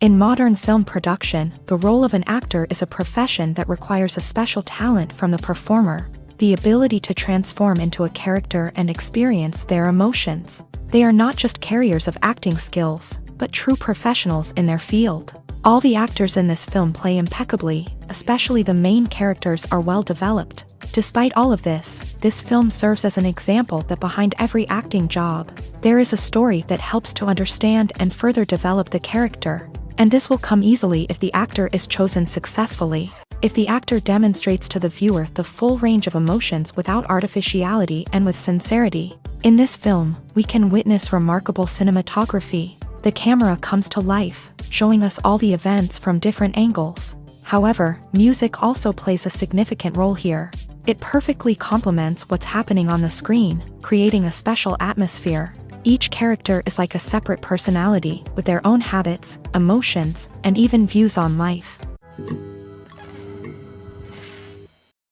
In modern film production, the role of an actor is a profession that requires a special talent from the performer, the ability to transform into a character and experience their emotions. They are not just carriers of acting skills, but true professionals in their field. All the actors in this film play impeccably, especially the main characters are well developed. Despite all of this film serves as an example that behind every acting job, there is a story that helps to understand and further develop the character. And this will come easily if the actor is chosen successfully. If the actor demonstrates to the viewer the full range of emotions without artificiality and with sincerity. In this film, we can witness remarkable cinematography. The camera comes to life, showing us all the events from different angles. However, music also plays a significant role here. It perfectly complements what's happening on the screen, creating a special atmosphere. Each character is like a separate personality, with their own habits, emotions, and even views on life.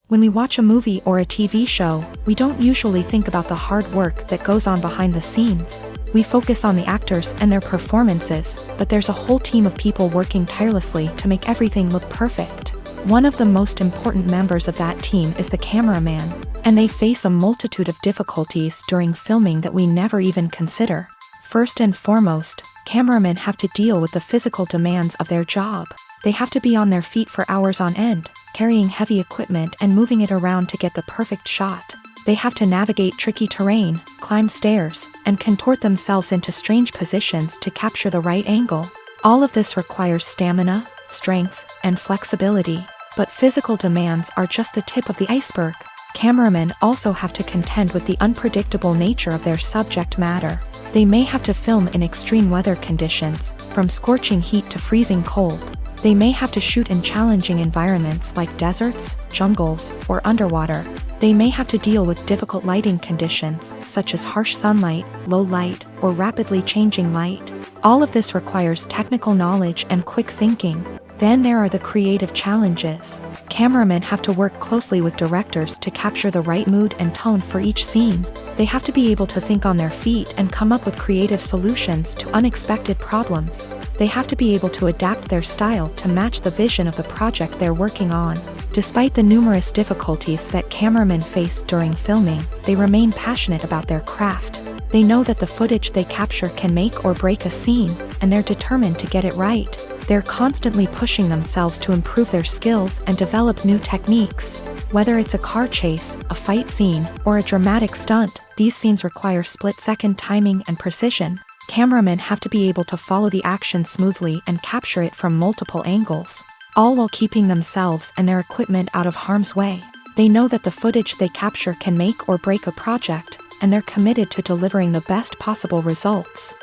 When we watch a movie or a TV show, we don't usually think about the hard work that goes on behind the scenes. We focus on the actors and their performances, but there's a whole team of people working tirelessly to make everything look perfect. One of the most important members of that team is the cameraman, and they face a multitude of difficulties during filming that we never even consider. First and foremost, cameramen have to deal with the physical demands of their job. They have to be on their feet for hours on end, carrying heavy equipment and moving it around to get the perfect shot. They have to navigate tricky terrain, climb stairs, and contort themselves into strange positions to capture the right angle. All of this requires stamina, strength, and flexibility. But physical demands are just the tip of the iceberg. Cameramen also have to contend with the unpredictable nature of their subject matter. They may have to film in extreme weather conditions, from scorching heat to freezing cold. They may have to shoot in challenging environments like deserts, jungles, or underwater. They may have to deal with difficult lighting conditions, such as harsh sunlight, low light, or rapidly changing light. All of this requires technical knowledge and quick thinking. Then there are the creative challenges. Cameramen have to work closely with directors to capture the right mood and tone for each scene. They have to be able to think on their feet and come up with creative solutions to unexpected problems. They have to be able to adapt their style to match the vision of the project they're working on. Despite the numerous difficulties that cameramen face during filming, they remain passionate about their craft. They know that the footage they capture can make or break a scene, and they're determined to get it right. They're constantly pushing themselves to improve their skills and develop new techniques. Whether it's a car chase, a fight scene, or a dramatic stunt, these scenes require split-second timing and precision. Cameramen have to be able to follow the action smoothly and capture it from multiple angles, all while keeping themselves and their equipment out of harm's way. They know that the footage they capture can make or break a project, and they're committed to delivering the best possible results.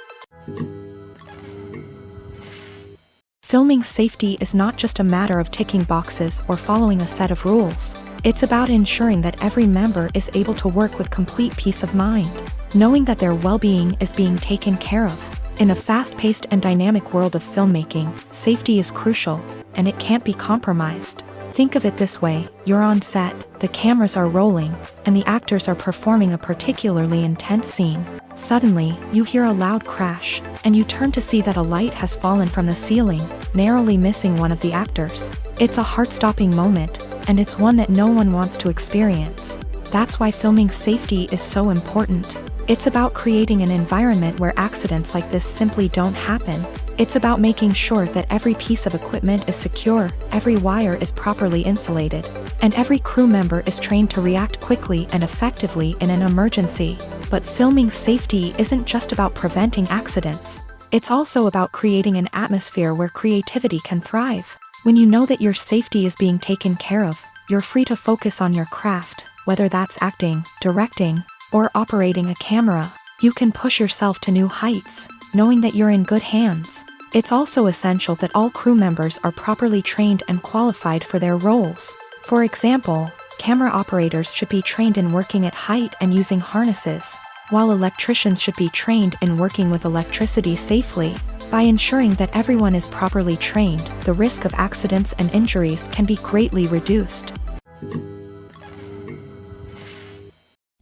Filming safety is not just a matter of ticking boxes or following a set of rules. It's about ensuring that every member is able to work with complete peace of mind, knowing that their well-being is being taken care of. In a fast-paced and dynamic world of filmmaking, safety is crucial, and it can't be compromised. Think of it this way: you're on set, the cameras are rolling, and the actors are performing a particularly intense scene. Suddenly, you hear a loud crash, and you turn to see that a light has fallen from the ceiling, narrowly missing one of the actors. It's a heart-stopping moment, and it's one that no one wants to experience. That's why filming safety is so important. It's about creating an environment where accidents like this simply don't happen. It's about making sure that every piece of equipment is secure, every wire is properly insulated, and every crew member is trained to react quickly and effectively in an emergency. But filming safety isn't just about preventing accidents. It's also about creating an atmosphere where creativity can thrive. When you know that your safety is being taken care of, you're free to focus on your craft, whether that's acting, directing, or operating a camera. You can push yourself to new heights, knowing that you're in good hands. It's also essential that all crew members are properly trained and qualified for their roles. For example, camera operators should be trained in working at height and using harnesses, while electricians should be trained in working with electricity safely. By ensuring that everyone is properly trained, the risk of accidents and injuries can be greatly reduced.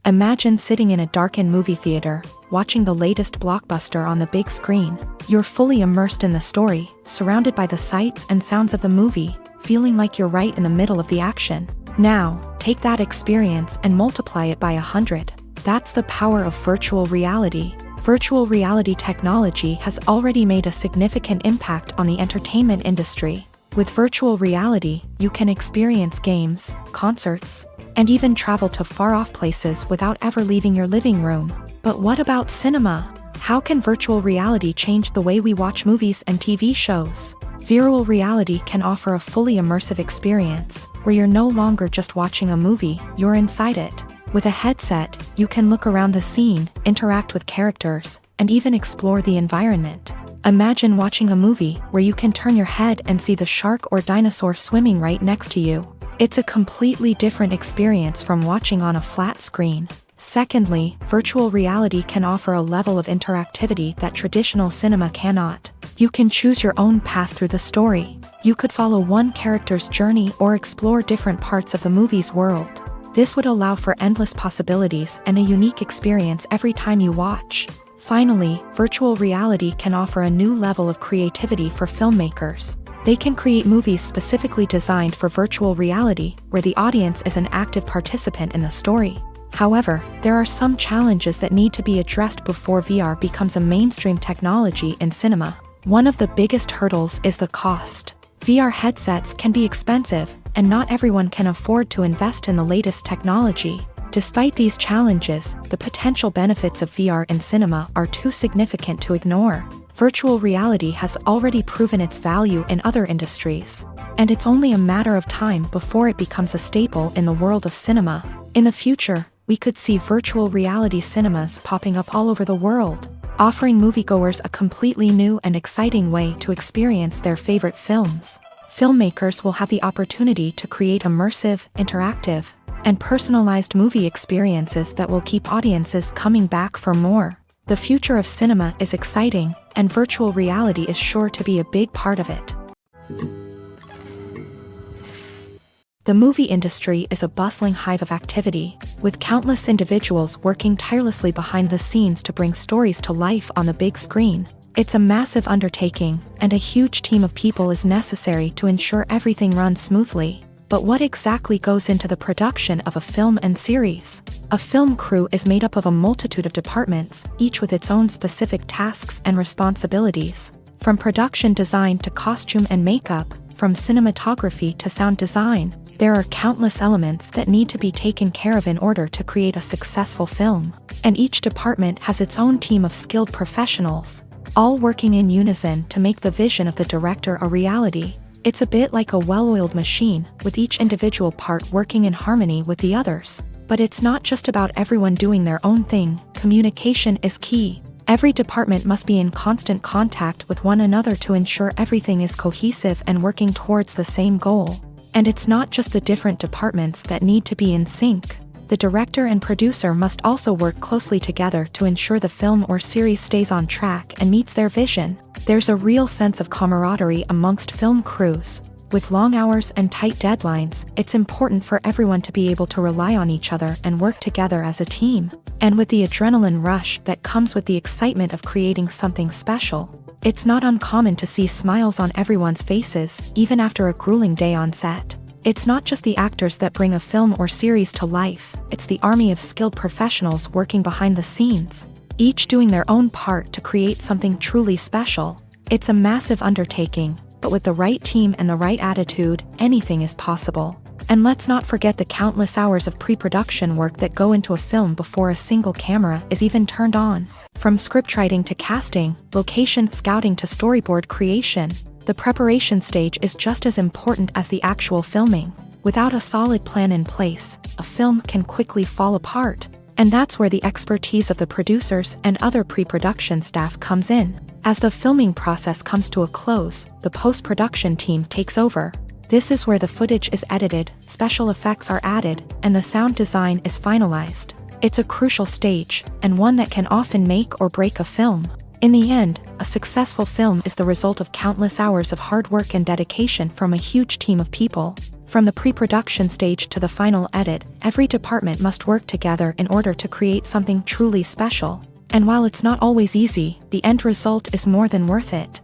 Imagine sitting in a darkened movie theater, watching the latest blockbuster on the big screen. You're fully immersed in the story, surrounded by the sights and sounds of the movie, feeling like you're right in the middle of the action. Now, take that experience and multiply it by 100. That's the power of virtual reality. Virtual reality technology has already made a significant impact on the entertainment industry. With virtual reality, you can experience games, concerts, and even travel to far-off places without ever leaving your living room. But what about cinema? How can virtual reality change the way we watch movies and TV shows? Virtual reality can offer a fully immersive experience, where you're no longer just watching a movie, you're inside it. With a headset, you can look around the scene, interact with characters, and even explore the environment. Imagine watching a movie where you can turn your head and see the shark or dinosaur swimming right next to you. It's a completely different experience from watching on a flat screen. Secondly, virtual reality can offer a level of interactivity that traditional cinema cannot. You can choose your own path through the story. You could follow one character's journey or explore different parts of the movie's world. This would allow for endless possibilities and a unique experience every time you watch. Finally, virtual reality can offer a new level of creativity for filmmakers. They can create movies specifically designed for virtual reality, where the audience is an active participant in the story. However, there are some challenges that need to be addressed before VR becomes a mainstream technology in cinema. One of the biggest hurdles is the cost. VR headsets can be expensive, and not everyone can afford to invest in the latest technology. Despite these challenges, the potential benefits of VR in cinema are too significant to ignore. Virtual reality has already proven its value in other industries, and it's only a matter of time before it becomes a staple in the world of cinema. In the future, we could see virtual reality cinemas popping up all over the world, offering moviegoers a completely new and exciting way to experience their favorite films. Filmmakers will have the opportunity to create immersive, interactive, and personalized movie experiences that will keep audiences coming back for more. The future of cinema is exciting, and virtual reality is sure to be a big part of it. The movie industry is a bustling hive of activity, with countless individuals working tirelessly behind the scenes to bring stories to life on the big screen. It's a massive undertaking, and a huge team of people is necessary to ensure everything runs smoothly. But what exactly goes into the production of a film and series? A film crew is made up of a multitude of departments, each with its own specific tasks and responsibilities. From production design to costume and makeup, from cinematography to sound design, there are countless elements that need to be taken care of in order to create a successful film. And each department has its own team of skilled professionals, all working in unison to make the vision of the director a reality. It's a bit like a well-oiled machine, with each individual part working in harmony with the others. But it's not just about everyone doing their own thing. Communication is key. Every department must be in constant contact with one another to ensure everything is cohesive and working towards the same goal. And it's not just the different departments that need to be in sync. The director and producer must also work closely together to ensure the film or series stays on track and meets their vision. There's a real sense of camaraderie amongst film crews. With long hours and tight deadlines, it's important for everyone to be able to rely on each other and work together as a team. And with the adrenaline rush that comes with the excitement of creating something special, it's not uncommon to see smiles on everyone's faces, even after a grueling day on set. It's not just the actors that bring a film or series to life, it's the army of skilled professionals working behind the scenes, each doing their own part to create something truly special. It's a massive undertaking, but with the right team and the right attitude, anything is possible. And let's not forget the countless hours of pre-production work that go into a film before a single camera is even turned on. From scriptwriting to casting, location scouting to storyboard creation, the preparation stage is just as important as the actual filming. Without a solid plan in place, a film can quickly fall apart. And that's where the expertise of the producers and other pre-production staff comes in. As the filming process comes to a close, the post-production team takes over. This is where the footage is edited, special effects are added, and the sound design is finalized. It's a crucial stage, and one that can often make or break a film. In the end, a successful film is the result of countless hours of hard work and dedication from a huge team of people. From the pre-production stage to the final edit, every department must work together in order to create something truly special. And while it's not always easy, the end result is more than worth it.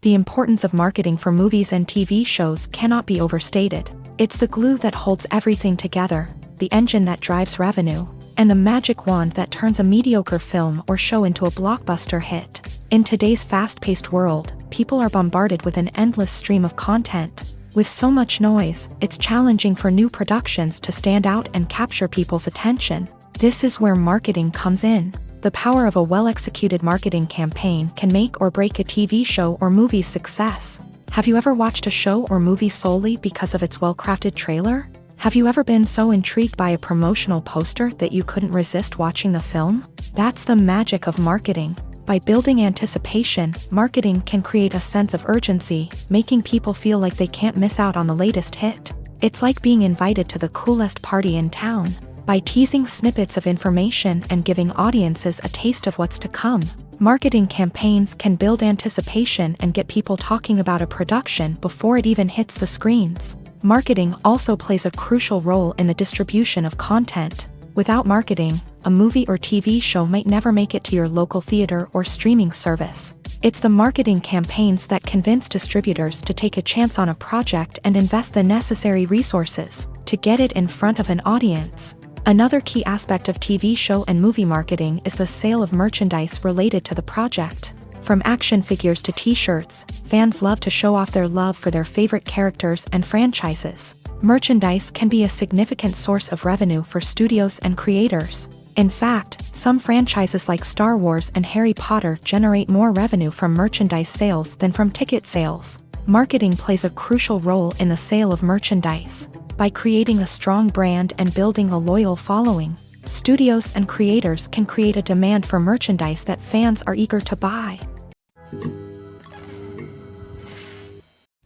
The importance of marketing for movies and TV shows cannot be overstated. It's the glue that holds everything together, the engine that drives revenue, and the magic wand that turns a mediocre film or show into a blockbuster hit. In today's fast-paced world, people are bombarded with an endless stream of content. With so much noise, it's challenging for new productions to stand out and capture people's attention. This is where marketing comes in. The power of a well-executed marketing campaign can make or break a TV show or movie's success. Have you ever watched a show or movie solely because of its well-crafted trailer? Have you ever been so intrigued by a promotional poster that you couldn't resist watching the film? That's the magic of marketing. By building anticipation, marketing can create a sense of urgency, making people feel like they can't miss out on the latest hit. It's like being invited to the coolest party in town. By teasing snippets of information and giving audiences a taste of what's to come, marketing campaigns can build anticipation and get people talking about a production before it even hits the screens. Marketing also plays a crucial role in the distribution of content. Without marketing, a movie or TV show might never make it to your local theater or streaming service. It's the marketing campaigns that convince distributors to take a chance on a project and invest the necessary resources to get it in front of an audience. Another key aspect of TV show and movie marketing is the sale of merchandise related to the project. From action figures to t-shirts, fans love to show off their love for their favorite characters and franchises. Merchandise can be a significant source of revenue for studios and creators. In fact, some franchises like Star Wars and Harry Potter generate more revenue from merchandise sales than from ticket sales. Marketing plays a crucial role in the sale of merchandise. By creating a strong brand and building a loyal following, studios and creators can create a demand for merchandise that fans are eager to buy.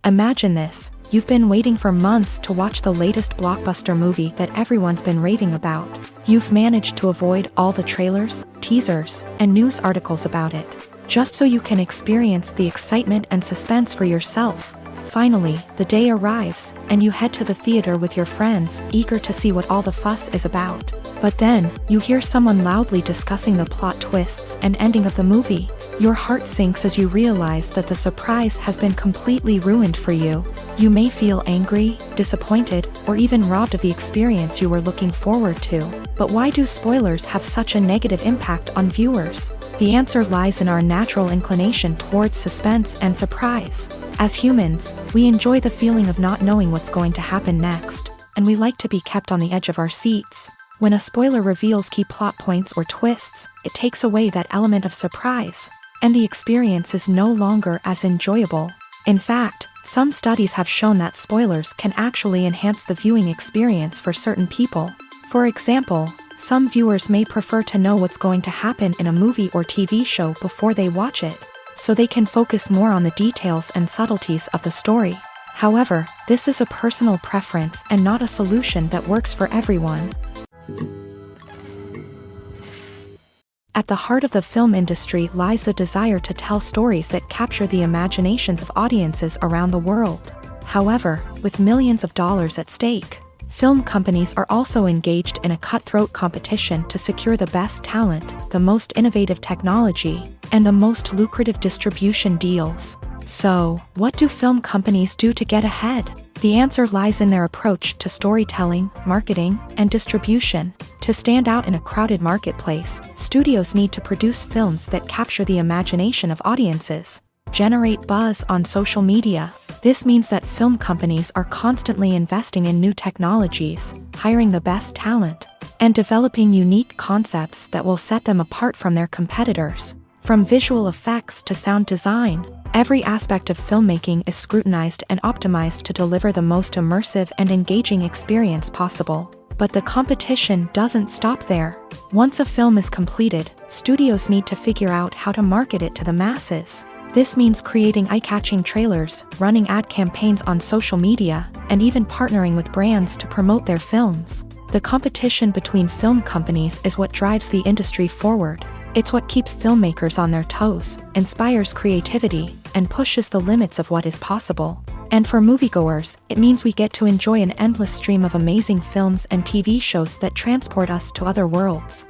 Imagine this: you've been waiting for months to watch the latest blockbuster movie that everyone's been raving about. You've managed to avoid all the trailers, teasers, and news articles about it, just so you can experience the excitement and suspense for yourself. Finally, the day arrives, and you head to the theater with your friends, eager to see what all the fuss is about. But then, you hear someone loudly discussing the plot twists and ending of the movie. Your heart sinks as you realize that the surprise has been completely ruined for you. You may feel angry, disappointed, or even robbed of the experience you were looking forward to. But why do spoilers have such a negative impact on viewers? The answer lies in our natural inclination towards suspense and surprise. As humans, we enjoy the feeling of not knowing what's going to happen next, and we like to be kept on the edge of our seats. When a spoiler reveals key plot points or twists, it takes away that element of surprise, and the experience is no longer as enjoyable. In fact, some studies have shown that spoilers can actually enhance the viewing experience for certain people. For example, some viewers may prefer to know what's going to happen in a movie or TV show before they watch it, so they can focus more on the details and subtleties of the story. However, this is a personal preference and not a solution that works for everyone. At the heart of the film industry lies the desire to tell stories that capture the imaginations of audiences around the world. However, with millions of dollars at stake, film companies are also engaged in a cutthroat competition to secure the best talent, the most innovative technology, and the most lucrative distribution deals. So, what do film companies do to get ahead? The answer lies in their approach to storytelling, marketing, and distribution. To stand out in a crowded marketplace, studios need to produce films that capture the imagination of audiences, generate buzz on social media. This means that film companies are constantly investing in new technologies, hiring the best talent, and developing unique concepts that will set them apart from their competitors. From visual effects to sound design, every aspect of filmmaking is scrutinized and optimized to deliver the most immersive and engaging experience possible. But the competition doesn't stop there. Once a film is completed, studios need to figure out how to market it to the masses. This means creating eye-catching trailers, running ad campaigns on social media, and even partnering with brands to promote their films. The competition between film companies is what drives the industry forward. It's what keeps filmmakers on their toes, inspires creativity, and pushes the limits of what is possible. And for moviegoers, it means we get to enjoy an endless stream of amazing films and TV shows that transport us to other worlds.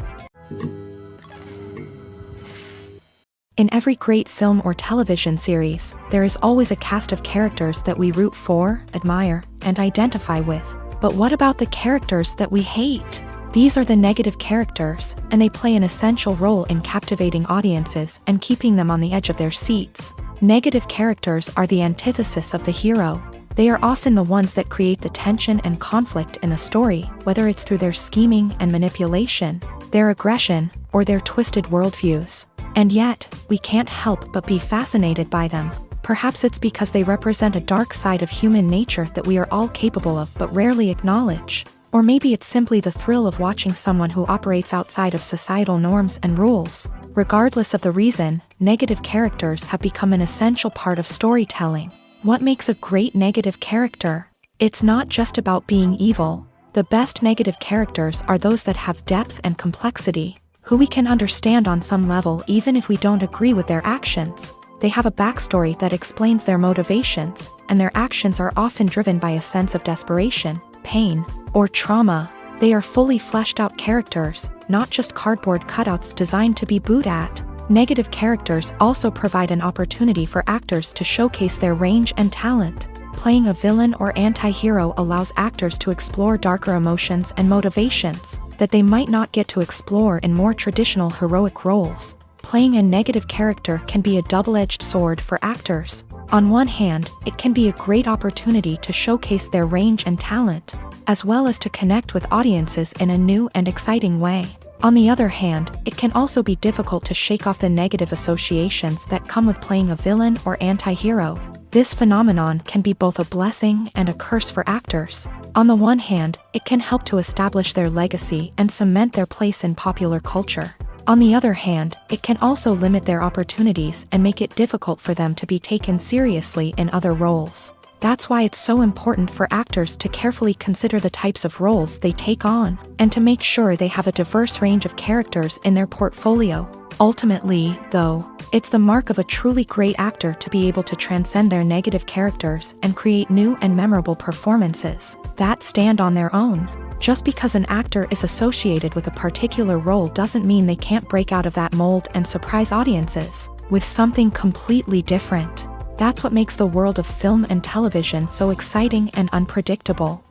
In every great film or television series, there is always a cast of characters that we root for, admire, and identify with. But what about the characters that we hate? These are the negative characters, and they play an essential role in captivating audiences and keeping them on the edge of their seats. Negative characters are the antithesis of the hero. They are often the ones that create the tension and conflict in the story, whether it's through their scheming and manipulation, their aggression, or their twisted worldviews. And yet, we can't help but be fascinated by them. Perhaps it's because they represent a dark side of human nature that we are all capable of but rarely acknowledge. Or maybe it's simply the thrill of watching someone who operates outside of societal norms and rules. Regardless of the reason, negative characters have become an essential part of storytelling. What makes a great negative character? It's not just about being evil. The best negative characters are those that have depth and complexity, who we can understand on some level even if we don't agree with their actions. They have a backstory that explains their motivations, and their actions are often driven by a sense of desperation, pain, or trauma. They are fully fleshed out characters, not just cardboard cutouts designed to be booed at. Negative characters also provide an opportunity for actors to showcase their range and talent. Playing a villain or anti-hero allows actors to explore darker emotions and motivations that they might not get to explore in more traditional heroic roles. Playing a negative character can be a double-edged sword for actors. On one hand, it can be a great opportunity to showcase their range and talent, as well as to connect with audiences in a new and exciting way. On the other hand, it can also be difficult to shake off the negative associations that come with playing a villain or anti-hero. This phenomenon can be both a blessing and a curse for actors. On the one hand, it can help to establish their legacy and cement their place in popular culture. On the other hand, it can also limit their opportunities and make it difficult for them to be taken seriously in other roles. That's why it's so important for actors to carefully consider the types of roles they take on, and to make sure they have a diverse range of characters in their portfolio. Ultimately, though, it's the mark of a truly great actor to be able to transcend their negative characters and create new and memorable performances that stand on their own. Just because an actor is associated with a particular role doesn't mean they can't break out of that mold and surprise audiences with something completely different. That's what makes the world of film and television so exciting and unpredictable.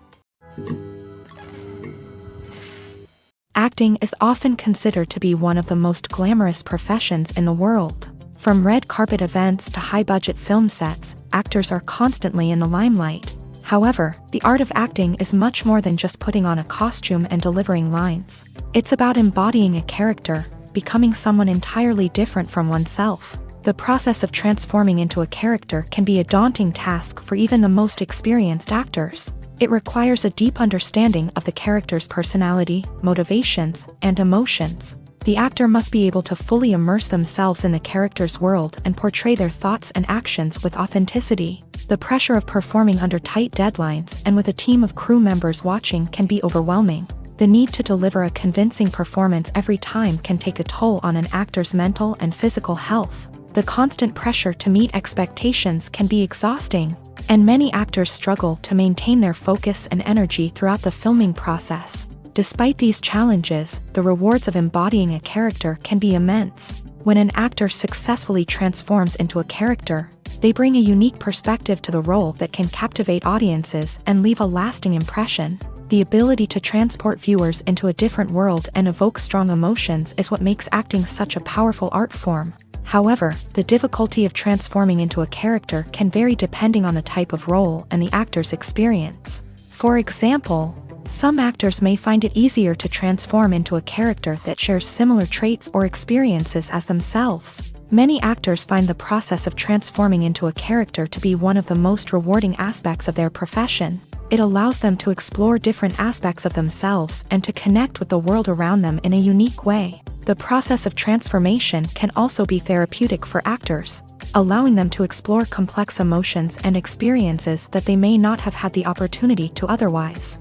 Acting is often considered to be one of the most glamorous professions in the world. From red carpet events to high-budget film sets, actors are constantly in the limelight. However, the art of acting is much more than just putting on a costume and delivering lines. It's about embodying a character, becoming someone entirely different from oneself. The process of transforming into a character can be a daunting task for even the most experienced actors. It requires a deep understanding of the character's personality, motivations, and emotions. The actor must be able to fully immerse themselves in the character's world and portray their thoughts and actions with authenticity. The pressure of performing under tight deadlines and with a team of crew members watching can be overwhelming. The need to deliver a convincing performance every time can take a toll on an actor's mental and physical health. The constant pressure to meet expectations can be exhausting, and many actors struggle to maintain their focus and energy throughout the filming process. Despite these challenges, the rewards of embodying a character can be immense. When an actor successfully transforms into a character, they bring a unique perspective to the role that can captivate audiences and leave a lasting impression. The ability to transport viewers into a different world and evoke strong emotions is what makes acting such a powerful art form. However, the difficulty of transforming into a character can vary depending on the type of role and the actor's experience. For example, some actors may find it easier to transform into a character that shares similar traits or experiences as themselves. Many actors find the process of transforming into a character to be one of the most rewarding aspects of their profession. It allows them to explore different aspects of themselves and to connect with the world around them in a unique way. The process of transformation can also be therapeutic for actors, allowing them to explore complex emotions and experiences that they may not have had the opportunity to otherwise.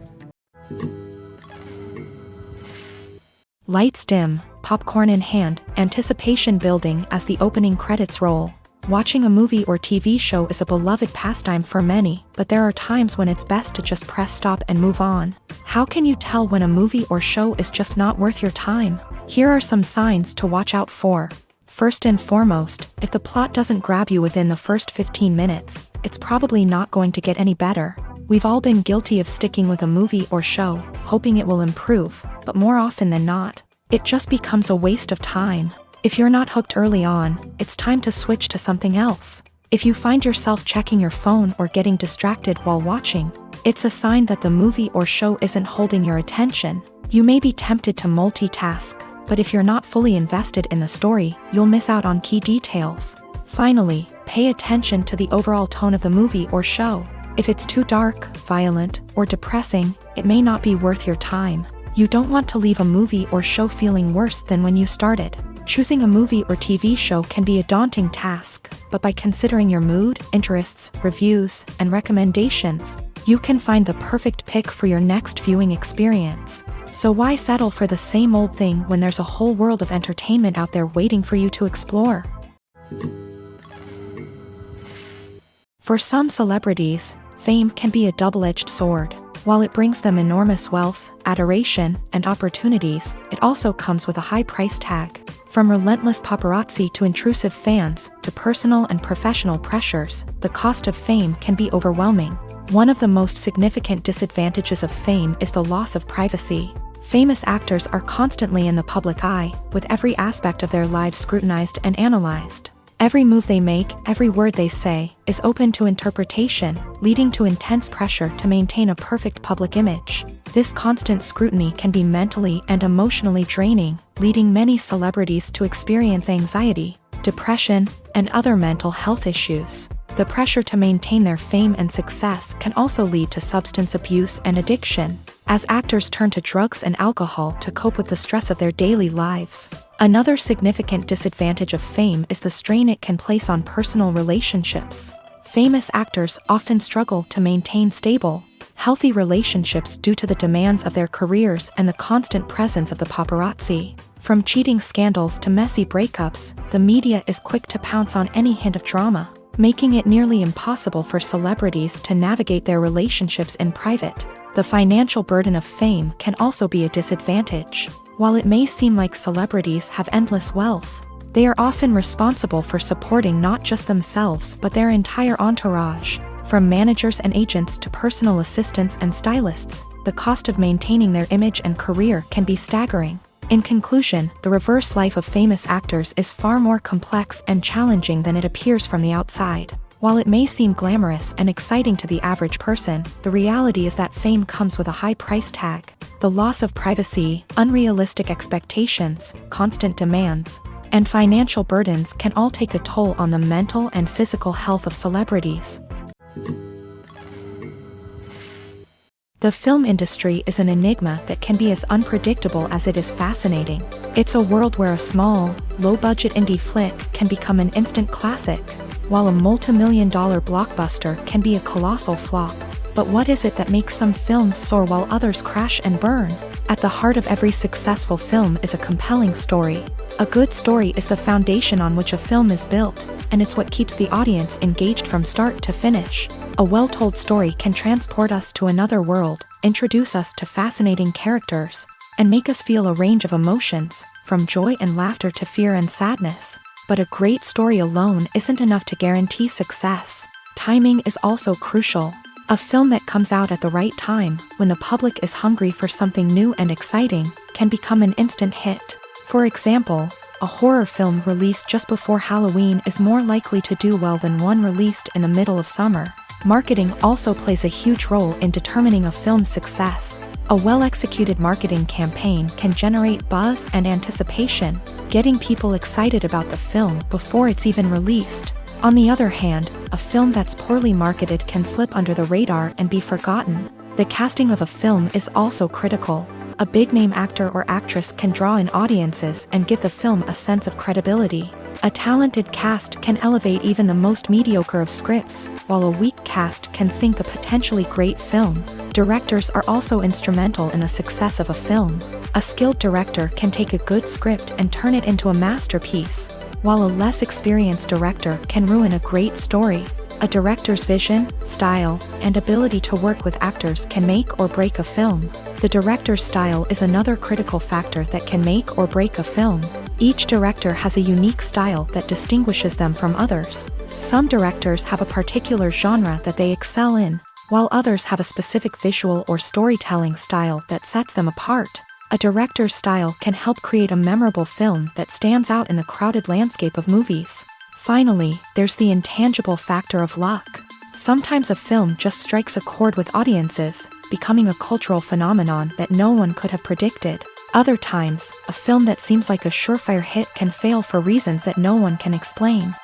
Lights dim, popcorn in hand, anticipation building as the opening credits roll. Watching a movie or TV show is a beloved pastime for many, but there are times when it's best to just press stop and move on. How can you tell when a movie or show is just not worth your time? Here are some signs to watch out for. First and foremost, if the plot doesn't grab you within the first 15 minutes, it's probably not going to get any better. We've all been guilty of sticking with a movie or show, hoping it will improve, but more often than not, it just becomes a waste of time. If you're not hooked early on, it's time to switch to something else. If you find yourself checking your phone or getting distracted while watching, it's a sign that the movie or show isn't holding your attention. You may be tempted to multitask, but if you're not fully invested in the story, you'll miss out on key details. Finally, pay attention to the overall tone of the movie or show. If it's too dark, violent, or depressing, it may not be worth your time. You don't want to leave a movie or show feeling worse than when you started. Choosing a movie or TV show can be a daunting task, but by considering your mood, interests, reviews, and recommendations, you can find the perfect pick for your next viewing experience. So why settle for the same old thing when there's a whole world of entertainment out there waiting for you to explore? For some celebrities, fame can be a double-edged sword. While it brings them enormous wealth, adoration, and opportunities, it also comes with a high price tag. From relentless paparazzi to intrusive fans, to personal and professional pressures, the cost of fame can be overwhelming. One of the most significant disadvantages of fame is the loss of privacy. Famous actors are constantly in the public eye, with every aspect of their lives scrutinized and analyzed. Every move they make, every word they say, is open to interpretation, leading to intense pressure to maintain a perfect public image. This constant scrutiny can be mentally and emotionally draining, leading many celebrities to experience anxiety, depression, and other mental health issues. The pressure to maintain their fame and success can also lead to substance abuse and addiction, as actors turn to drugs and alcohol to cope with the stress of their daily lives. Another significant disadvantage of fame is the strain it can place on personal relationships. Famous actors often struggle to maintain stable, healthy relationships due to the demands of their careers and the constant presence of the paparazzi. From cheating scandals to messy breakups, the media is quick to pounce on any hint of drama, making it nearly impossible for celebrities to navigate their relationships in private. The financial burden of fame can also be a disadvantage. While it may seem like celebrities have endless wealth, they are often responsible for supporting not just themselves but their entire entourage. From managers and agents to personal assistants and stylists, the cost of maintaining their image and career can be staggering. In conclusion, the reverse life of famous actors is far more complex and challenging than it appears from the outside. While it may seem glamorous and exciting to the average person, the reality is that fame comes with a high price tag. The loss of privacy, unrealistic expectations, constant demands, and financial burdens can all take a toll on the mental and physical health of celebrities. The film industry is an enigma that can be as unpredictable as it is fascinating. It's a world where a small, low-budget indie flick can become an instant classic, while a multi-million-dollar blockbuster can be a colossal flop. But what is it that makes some films soar while others crash and burn? At the heart of every successful film is a compelling story. A good story is the foundation on which a film is built, and it's what keeps the audience engaged from start to finish. A well-told story can transport us to another world, introduce us to fascinating characters, and make us feel a range of emotions, from joy and laughter to fear and sadness. But a great story alone isn't enough to guarantee success. Timing is also crucial. A film that comes out at the right time, when the public is hungry for something new and exciting, can become an instant hit. For example, a horror film released just before Halloween is more likely to do well than one released in the middle of summer. Marketing also plays a huge role in determining a film's success. A well-executed marketing campaign can generate buzz and anticipation, getting people excited about the film before it's even released. On the other hand, a film that's poorly marketed can slip under the radar and be forgotten. The casting of a film is also critical. A big-name actor or actress can draw in audiences and give the film a sense of credibility. A talented cast can elevate even the most mediocre of scripts, while a weak cast can sink a potentially great film. Directors are also instrumental in the success of a film. A skilled director can take a good script and turn it into a masterpiece, while a less experienced director can ruin a great story. A director's vision, style, and ability to work with actors can make or break a film. The director's style is another critical factor that can make or break a film. Each director has a unique style that distinguishes them from others. Some directors have a particular genre that they excel in, while others have a specific visual or storytelling style that sets them apart. A director's style can help create a memorable film that stands out in the crowded landscape of movies. Finally, there's the intangible factor of luck. Sometimes a film just strikes a chord with audiences, becoming a cultural phenomenon that no one could have predicted. Other times, a film that seems like a surefire hit can fail for reasons that no one can explain.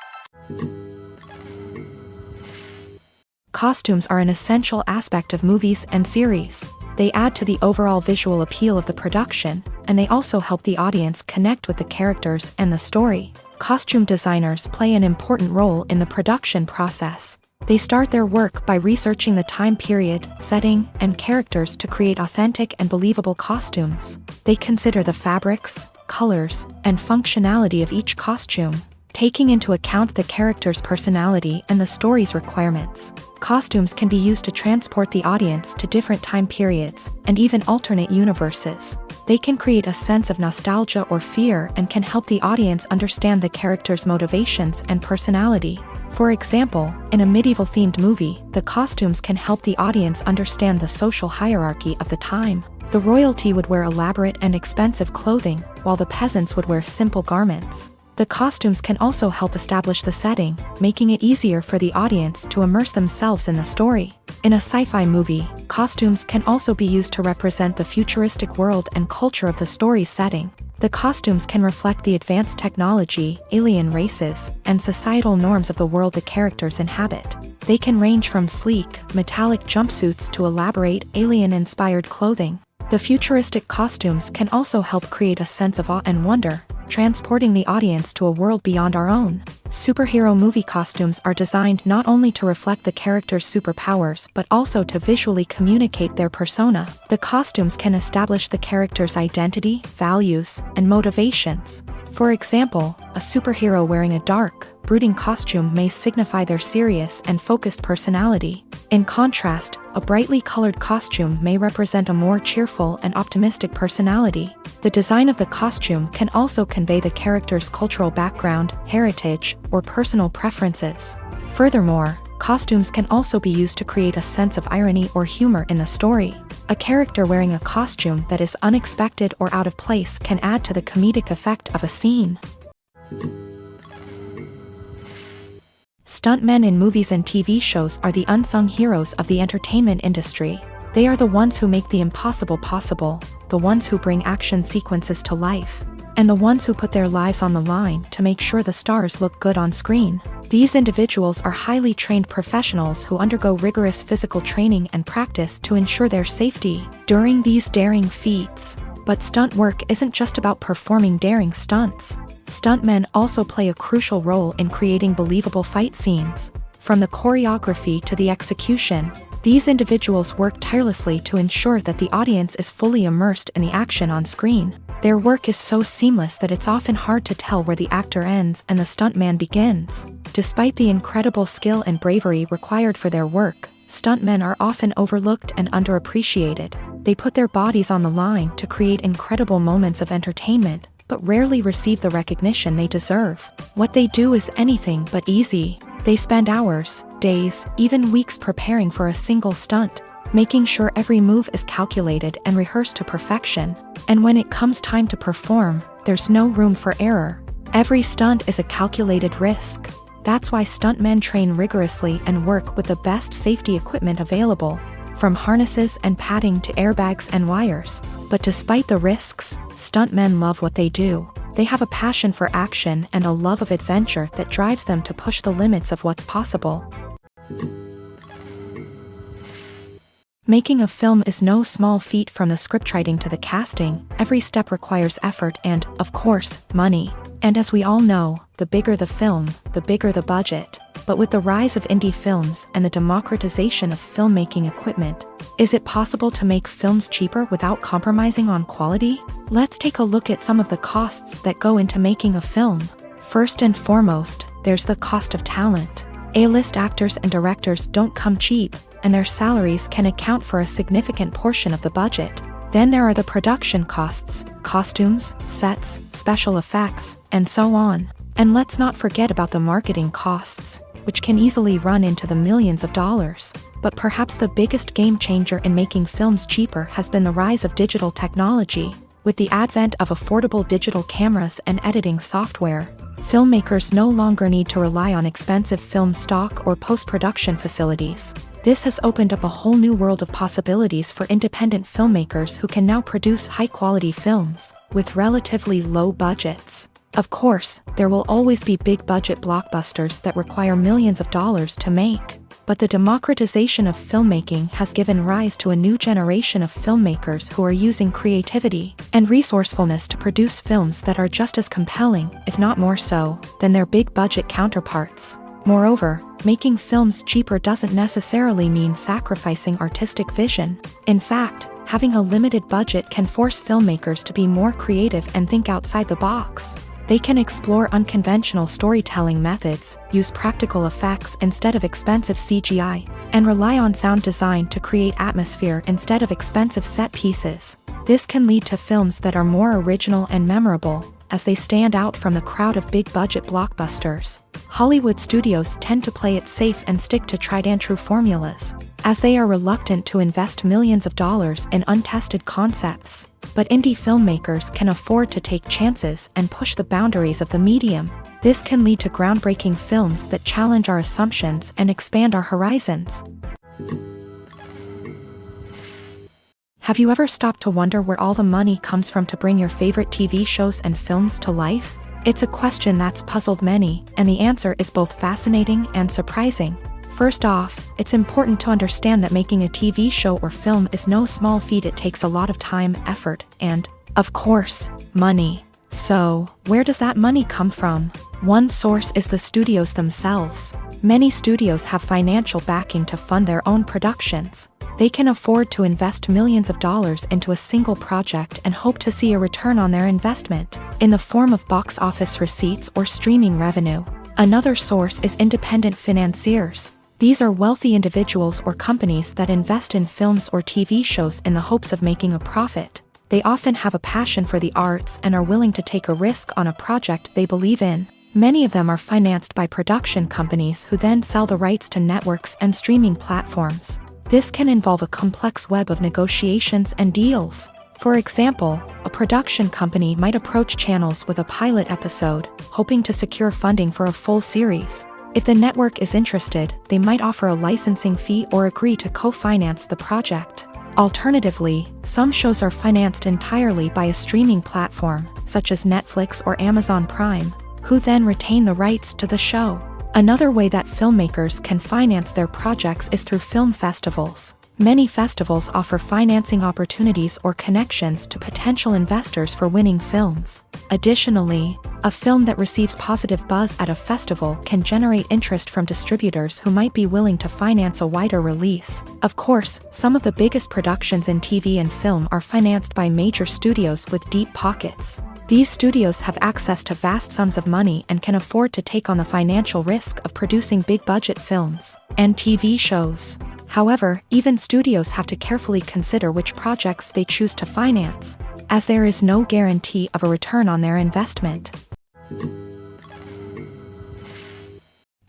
Costumes are an essential aspect of movies and series. They add to the overall visual appeal of the production, and they also help the audience connect with the characters and the story. Costume designers play an important role in the production process. They start their work by researching the time period, setting, and characters to create authentic and believable costumes. They consider the fabrics, colors, and functionality of each costume, taking into account the character's personality and the story's requirements. Costumes can be used to transport the audience to different time periods and even alternate universes. They can create a sense of nostalgia or fear and can help the audience understand the character's motivations and personality. For example, in a medieval-themed movie, the costumes can help the audience understand the social hierarchy of the time. The royalty would wear elaborate and expensive clothing, while the peasants would wear simple garments. The costumes can also help establish the setting, making it easier for the audience to immerse themselves in the story. In a sci-fi movie, costumes can also be used to represent the futuristic world and culture of the story's setting. The costumes can reflect the advanced technology, alien races, and societal norms of the world the characters inhabit. They can range from sleek, metallic jumpsuits to elaborate, alien-inspired clothing. The futuristic costumes can also help create a sense of awe and wonder, transporting the audience to a world beyond our own. Superhero movie costumes are designed not only to reflect the character's superpowers but also to visually communicate their persona. The costumes can establish the character's identity, values, and motivations. For example, a superhero wearing a dark, brooding costume may signify their serious and focused personality. In contrast, a brightly colored costume may represent a more cheerful and optimistic personality. The design of the costume can also convey the character's cultural background, heritage, or personal preferences. Furthermore, costumes can also be used to create a sense of irony or humor in the story. A character wearing a costume that is unexpected or out of place can add to the comedic effect of a scene. Stuntmen in movies and TV shows are the unsung heroes of the entertainment industry. They are the ones who make the impossible possible, the ones who bring action sequences to life, and the ones who put their lives on the line to make sure the stars look good on screen. These individuals are highly trained professionals who undergo rigorous physical training and practice to ensure their safety during these daring feats. But stunt work isn't just about performing daring stunts. Stuntmen also play a crucial role in creating believable fight scenes. From the choreography to the execution, these individuals work tirelessly to ensure that the audience is fully immersed in the action on screen. Their work is so seamless that it's often hard to tell where the actor ends and the stuntman begins. Despite the incredible skill and bravery required for their work, stuntmen are often overlooked and underappreciated. They put their bodies on the line to create incredible moments of entertainment, but rarely receive the recognition they deserve. What they do is anything but easy. They spend hours, days, even weeks preparing for a single stunt, making sure every move is calculated and rehearsed to perfection. And when it comes time to perform, there's no room for error. Every stunt is a calculated risk. That's why stuntmen train rigorously and work with the best safety equipment available, from harnesses and padding to airbags and wires. But despite the risks, stuntmen love what they do. They have a passion for action and a love of adventure that drives them to push the limits of what's possible. Making a film is no small feat. From the scriptwriting to the casting, every step requires effort and, of course, money. And as we all know, the bigger the film, the bigger the budget. But with the rise of indie films and the democratization of filmmaking equipment, is it possible to make films cheaper without compromising on quality? Let's take a look at some of the costs that go into making a film. First and foremost, there's the cost of talent. A-list actors and directors don't come cheap, and their salaries can account for a significant portion of the budget. Then there are the production costs, costumes, sets, special effects, and so on. And let's not forget about the marketing costs, which can easily run into the millions of dollars. But perhaps the biggest game changer in making films cheaper has been the rise of digital technology. With the advent of affordable digital cameras and editing software, filmmakers no longer need to rely on expensive film stock or post-production facilities. This has opened up a whole new world of possibilities for independent filmmakers who can now produce high-quality films with relatively low budgets. Of course, there will always be big-budget blockbusters that require millions of dollars to make. But the democratization of filmmaking has given rise to a new generation of filmmakers who are using creativity and resourcefulness to produce films that are just as compelling, if not more so, than their big-budget counterparts. Moreover, making films cheaper doesn't necessarily mean sacrificing artistic vision. In fact, having a limited budget can force filmmakers to be more creative and think outside the box. They can explore unconventional storytelling methods, use practical effects instead of expensive CGI, and rely on sound design to create atmosphere instead of expensive set pieces. This can lead to films that are more original and memorable, as they stand out from the crowd of big-budget blockbusters. Hollywood studios tend to play it safe and stick to tried-and-true formulas, as they are reluctant to invest millions of dollars in untested concepts. But indie filmmakers can afford to take chances and push the boundaries of the medium. This can lead to groundbreaking films that challenge our assumptions and expand our horizons. Have you ever stopped to wonder where all the money comes from to bring your favorite TV shows and films to life? It's a question that's puzzled many, and the answer is both fascinating and surprising. First off, it's important to understand that making a TV show or film is no small feat. It takes a lot of time, effort, and, of course, money. So, where does that money come from? One source is the studios themselves. Many studios have financial backing to fund their own productions. They can afford to invest millions of dollars into a single project and hope to see a return on their investment, in the form of box office receipts or streaming revenue. Another source is independent financiers. These are wealthy individuals or companies that invest in films or TV shows in the hopes of making a profit. They often have a passion for the arts and are willing to take a risk on a project they believe in. Many of them are financed by production companies who then sell the rights to networks and streaming platforms. This can involve a complex web of negotiations and deals. For example, a production company might approach channels with a pilot episode, hoping to secure funding for a full series. If the network is interested, they might offer a licensing fee or agree to co-finance the project. Alternatively, some shows are financed entirely by a streaming platform, such as Netflix or Amazon Prime, who then retain the rights to the show. Another way that filmmakers can finance their projects is through film festivals. Many festivals offer financing opportunities or connections to potential investors for winning films. Additionally, a film that receives positive buzz at a festival can generate interest from distributors who might be willing to finance a wider release. Of course, some of the biggest productions in TV and film are financed by major studios with deep pockets. These studios have access to vast sums of money and can afford to take on the financial risk of producing big-budget films and TV shows. However, even studios have to carefully consider which projects they choose to finance, as there is no guarantee of a return on their investment.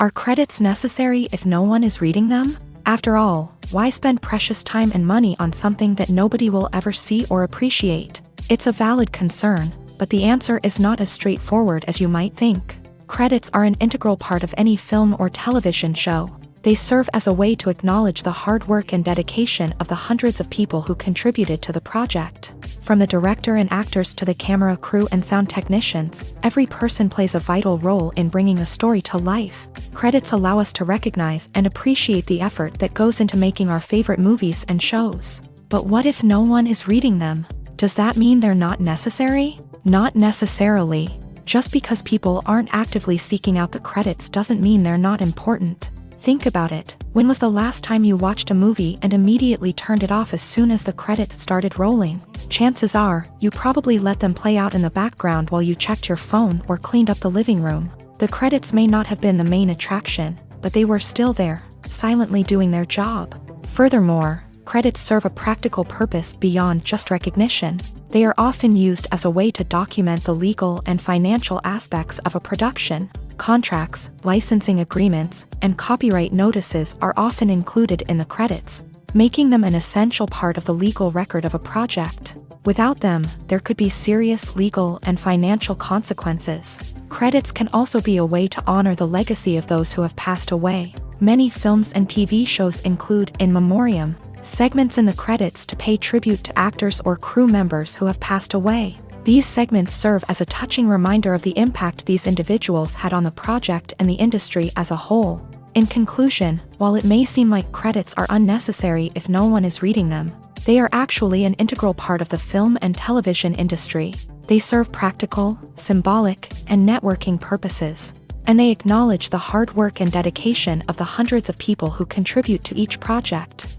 Are credits necessary if no one is reading them? After all, why spend precious time and money on something that nobody will ever see or appreciate? It's a valid concern, but the answer is not as straightforward as you might think. Credits are an integral part of any film or television show. They serve as a way to acknowledge the hard work and dedication of the hundreds of people who contributed to the project. From the director and actors to the camera crew and sound technicians, every person plays a vital role in bringing a story to life. Credits allow us to recognize and appreciate the effort that goes into making our favorite movies and shows. But what if no one is reading them? Does that mean they're not necessary? Not necessarily. Just because people aren't actively seeking out the credits doesn't mean they're not important. Think about it. When was the last time you watched a movie and immediately turned it off as soon as the credits started rolling? Chances are, you probably let them play out in the background while you checked your phone or cleaned up the living room. The credits may not have been the main attraction, but they were still there, silently doing their job. Furthermore, credits serve a practical purpose beyond just recognition. They are often used as a way to document the legal and financial aspects of a production. Contracts, licensing agreements, and copyright notices are often included in the credits, making them an essential part of the legal record of a project. Without them, there could be serious legal and financial consequences. Credits can also be a way to honor the legacy of those who have passed away. Many films and TV shows include in memoriam segments in the credits to pay tribute to actors or crew members who have passed away. These segments serve as a touching reminder of the impact these individuals had on the project and the industry as a whole. In conclusion, while it may seem like credits are unnecessary if no one is reading them, they are actually an integral part of the film and television industry. They serve practical, symbolic, and networking purposes, and they acknowledge the hard work and dedication of the hundreds of people who contribute to each project.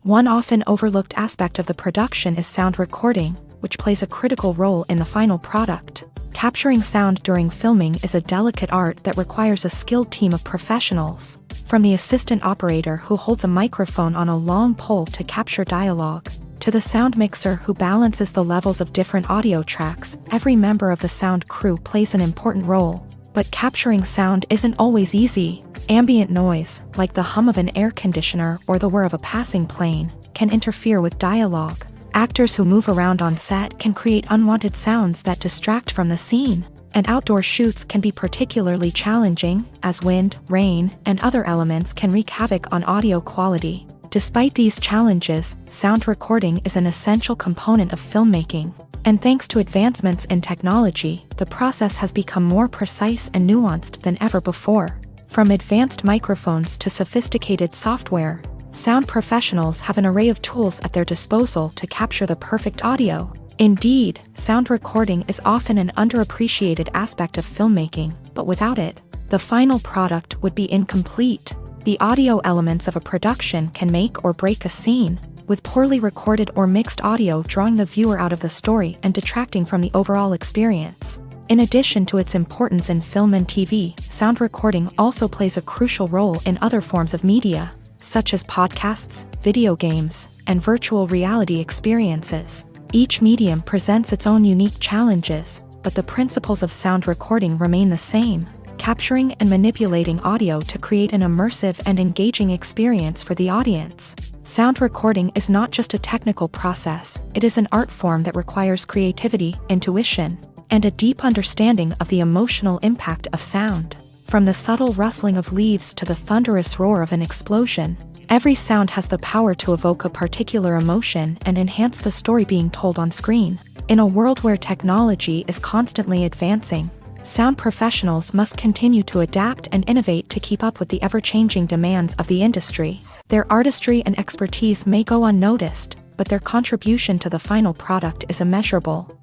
One often overlooked aspect of the production is sound recording, which plays a critical role in the final product. Capturing sound during filming is a delicate art that requires a skilled team of professionals, from the assistant operator who holds a microphone on a long pole to capture dialogue, to the sound mixer who balances the levels of different audio tracks. Every member of the sound crew plays an important role. But capturing sound isn't always easy. Ambient noise, like the hum of an air conditioner or the whir of a passing plane, can interfere with dialogue. Actors who move around on set can create unwanted sounds that distract from the scene. And outdoor shoots can be particularly challenging, as wind, rain, and other elements can wreak havoc on audio quality. Despite these challenges, sound recording is an essential component of filmmaking. And thanks to advancements in technology, the process has become more precise and nuanced than ever before. From advanced microphones to sophisticated software, sound professionals have an array of tools at their disposal to capture the perfect audio. Indeed, sound recording is often an underappreciated aspect of filmmaking, but without it, the final product would be incomplete. The audio elements of a production can make or break a scene, with poorly recorded or mixed audio drawing the viewer out of the story and detracting from the overall experience. In addition to its importance in film and TV, sound recording also plays a crucial role in other forms of media, such as podcasts, video games, and virtual reality experiences. Each medium presents its own unique challenges, but the principles of sound recording remain the same: capturing and manipulating audio to create an immersive and engaging experience for the audience. Sound recording is not just a technical process, it is an art form that requires creativity, intuition, and a deep understanding of the emotional impact of sound. From the subtle rustling of leaves to the thunderous roar of an explosion, every sound has the power to evoke a particular emotion and enhance the story being told on screen. In a world where technology is constantly advancing, sound professionals must continue to adapt and innovate to keep up with the ever-changing demands of the industry. Their artistry and expertise may go unnoticed, but their contribution to the final product is immeasurable.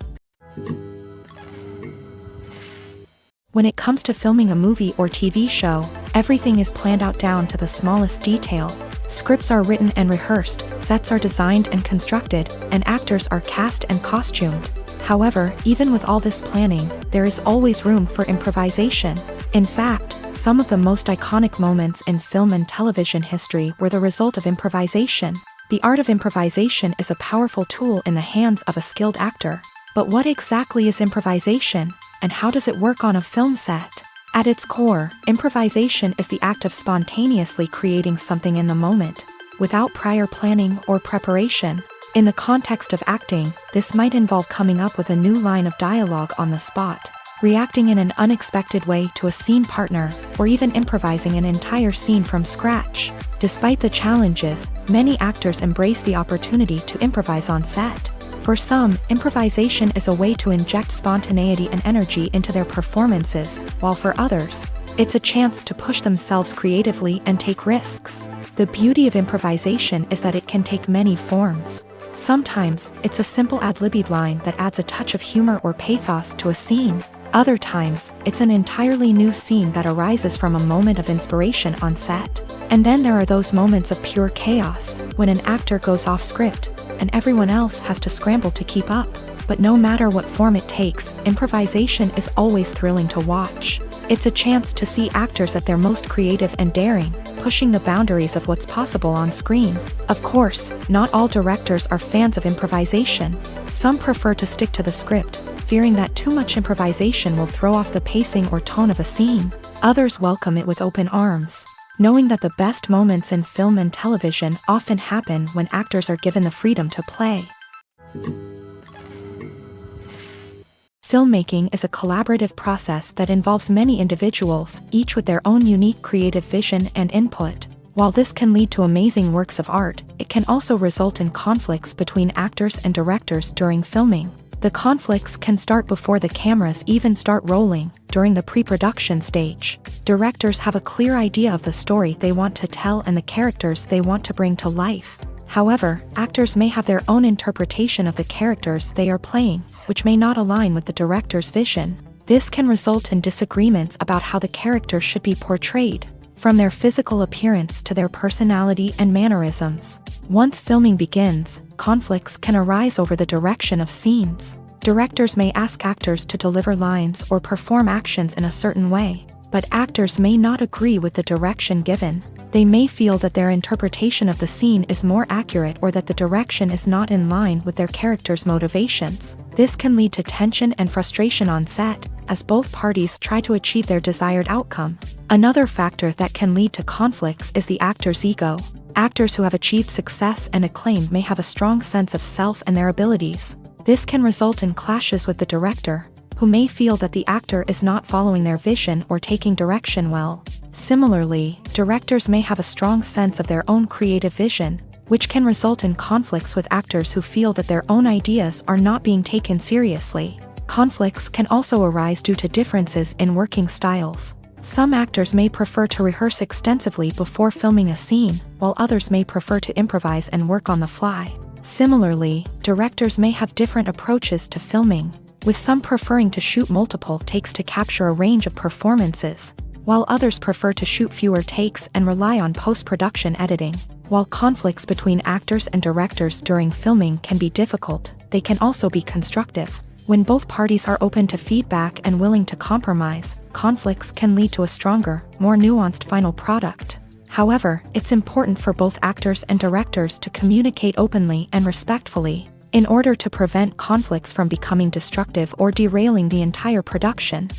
When it comes to filming a movie or TV show, everything is planned out down to the smallest detail. Scripts are written and rehearsed, sets are designed and constructed, and actors are cast and costumed. However, even with all this planning, there is always room for improvisation. In fact, some of the most iconic moments in film and television history were the result of improvisation. The art of improvisation is a powerful tool in the hands of a skilled actor. But what exactly is improvisation, and how does it work on a film set? At its core, improvisation is the act of spontaneously creating something in the moment, without prior planning or preparation. In the context of acting, this might involve coming up with a new line of dialogue on the spot, reacting in an unexpected way to a scene partner, or even improvising an entire scene from scratch. Despite the challenges, many actors embrace the opportunity to improvise on set. For some, improvisation is a way to inject spontaneity and energy into their performances, while for others, it's a chance to push themselves creatively and take risks. The beauty of improvisation is that it can take many forms. Sometimes, it's a simple ad-libbed line that adds a touch of humor or pathos to a scene. Other times, it's an entirely new scene that arises from a moment of inspiration on set. And then there are those moments of pure chaos, when an actor goes off script, and everyone else has to scramble to keep up. But no matter what form it takes, improvisation is always thrilling to watch. It's a chance to see actors at their most creative and daring, pushing the boundaries of what's possible on screen. Of course, not all directors are fans of improvisation. Some prefer to stick to the script, fearing that too much improvisation will throw off the pacing or tone of a scene. Others welcome it with open arms, knowing that the best moments in film and television often happen when actors are given the freedom to play. Filmmaking is a collaborative process that involves many individuals, each with their own unique creative vision and input. While this can lead to amazing works of art, it can also result in conflicts between actors and directors during filming. The conflicts can start before the cameras even start rolling, during the pre-production stage. Directors have a clear idea of the story they want to tell and the characters they want to bring to life. However, actors may have their own interpretation of the characters they are playing, which may not align with the director's vision. This can result in disagreements about how the characters should be portrayed, from their physical appearance to their personality and mannerisms. Once filming begins, conflicts can arise over the direction of scenes. Directors may ask actors to deliver lines or perform actions in a certain way, but actors may not agree with the direction given. They may feel that their interpretation of the scene is more accurate or that the direction is not in line with their character's motivations. This can lead to tension and frustration on set, as both parties try to achieve their desired outcome. Another factor that can lead to conflicts is the actor's ego. Actors who have achieved success and acclaim may have a strong sense of self and their abilities. This can result in clashes with the director, who may feel that the actor is not following their vision or taking direction well. Similarly, directors may have a strong sense of their own creative vision, which can result in conflicts with actors who feel that their own ideas are not being taken seriously. Conflicts can also arise due to differences in working styles. Some actors may prefer to rehearse extensively before filming a scene, while others may prefer to improvise and work on the fly. Similarly, directors may have different approaches to filming, with some preferring to shoot multiple takes to capture a range of performances, while others prefer to shoot fewer takes and rely on post-production editing. While conflicts between actors and directors during filming can be difficult, they can also be constructive. When both parties are open to feedback and willing to compromise, conflicts can lead to a stronger, more nuanced final product. However, it's important for both actors and directors to communicate openly and respectfully, in order to prevent conflicts from becoming destructive or derailing the entire production.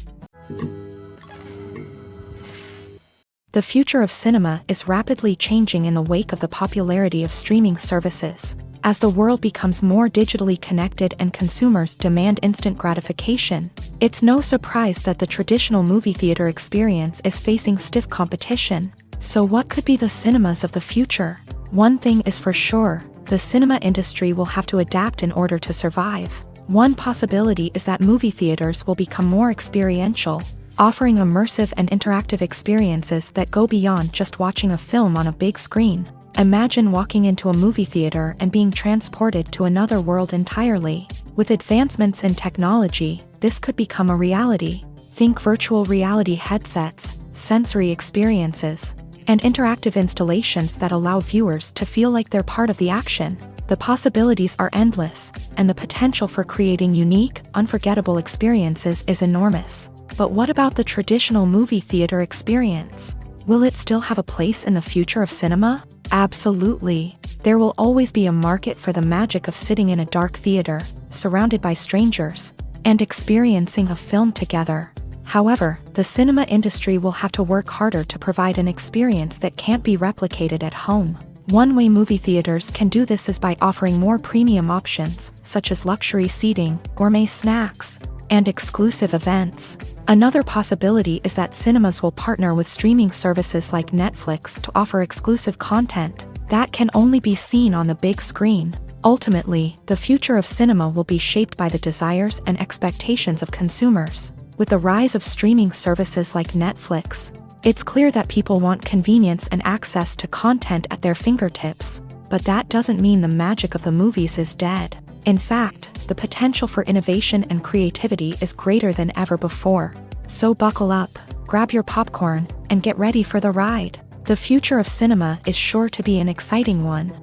The future of cinema is rapidly changing in the wake of the popularity of streaming services. As the world becomes more digitally connected and consumers demand instant gratification, it's no surprise that the traditional movie theater experience is facing stiff competition. So what could be the cinemas of the future? One thing is for sure, the cinema industry will have to adapt in order to survive. One possibility is that movie theaters will become more experiential, offering immersive and interactive experiences that go beyond just watching a film on a big screen. Imagine walking into a movie theater and being transported to another world entirely. With advancements in technology, this could become a reality. Think virtual reality headsets, sensory experiences, and interactive installations that allow viewers to feel like they're part of the action. The possibilities are endless, and the potential for creating unique, unforgettable experiences is enormous. But what about the traditional movie theater experience? Will it still have a place in the future of cinema? Absolutely. There will always be a market for the magic of sitting in a dark theater, surrounded by strangers, and experiencing a film together. However, the cinema industry will have to work harder to provide an experience that can't be replicated at home. One way movie theaters can do this is by offering more premium options, such as luxury seating, gourmet snacks, and exclusive events. Another possibility is that cinemas will partner with streaming services like Netflix to offer exclusive content that can only be seen on the big screen. Ultimately, the future of cinema will be shaped by the desires and expectations of consumers. With the rise of streaming services like Netflix, it's clear that people want convenience and access to content at their fingertips. But that doesn't mean the magic of the movies is dead. In fact, the potential for innovation and creativity is greater than ever before. So buckle up, grab your popcorn, and get ready for the ride. The future of cinema is sure to be an exciting one.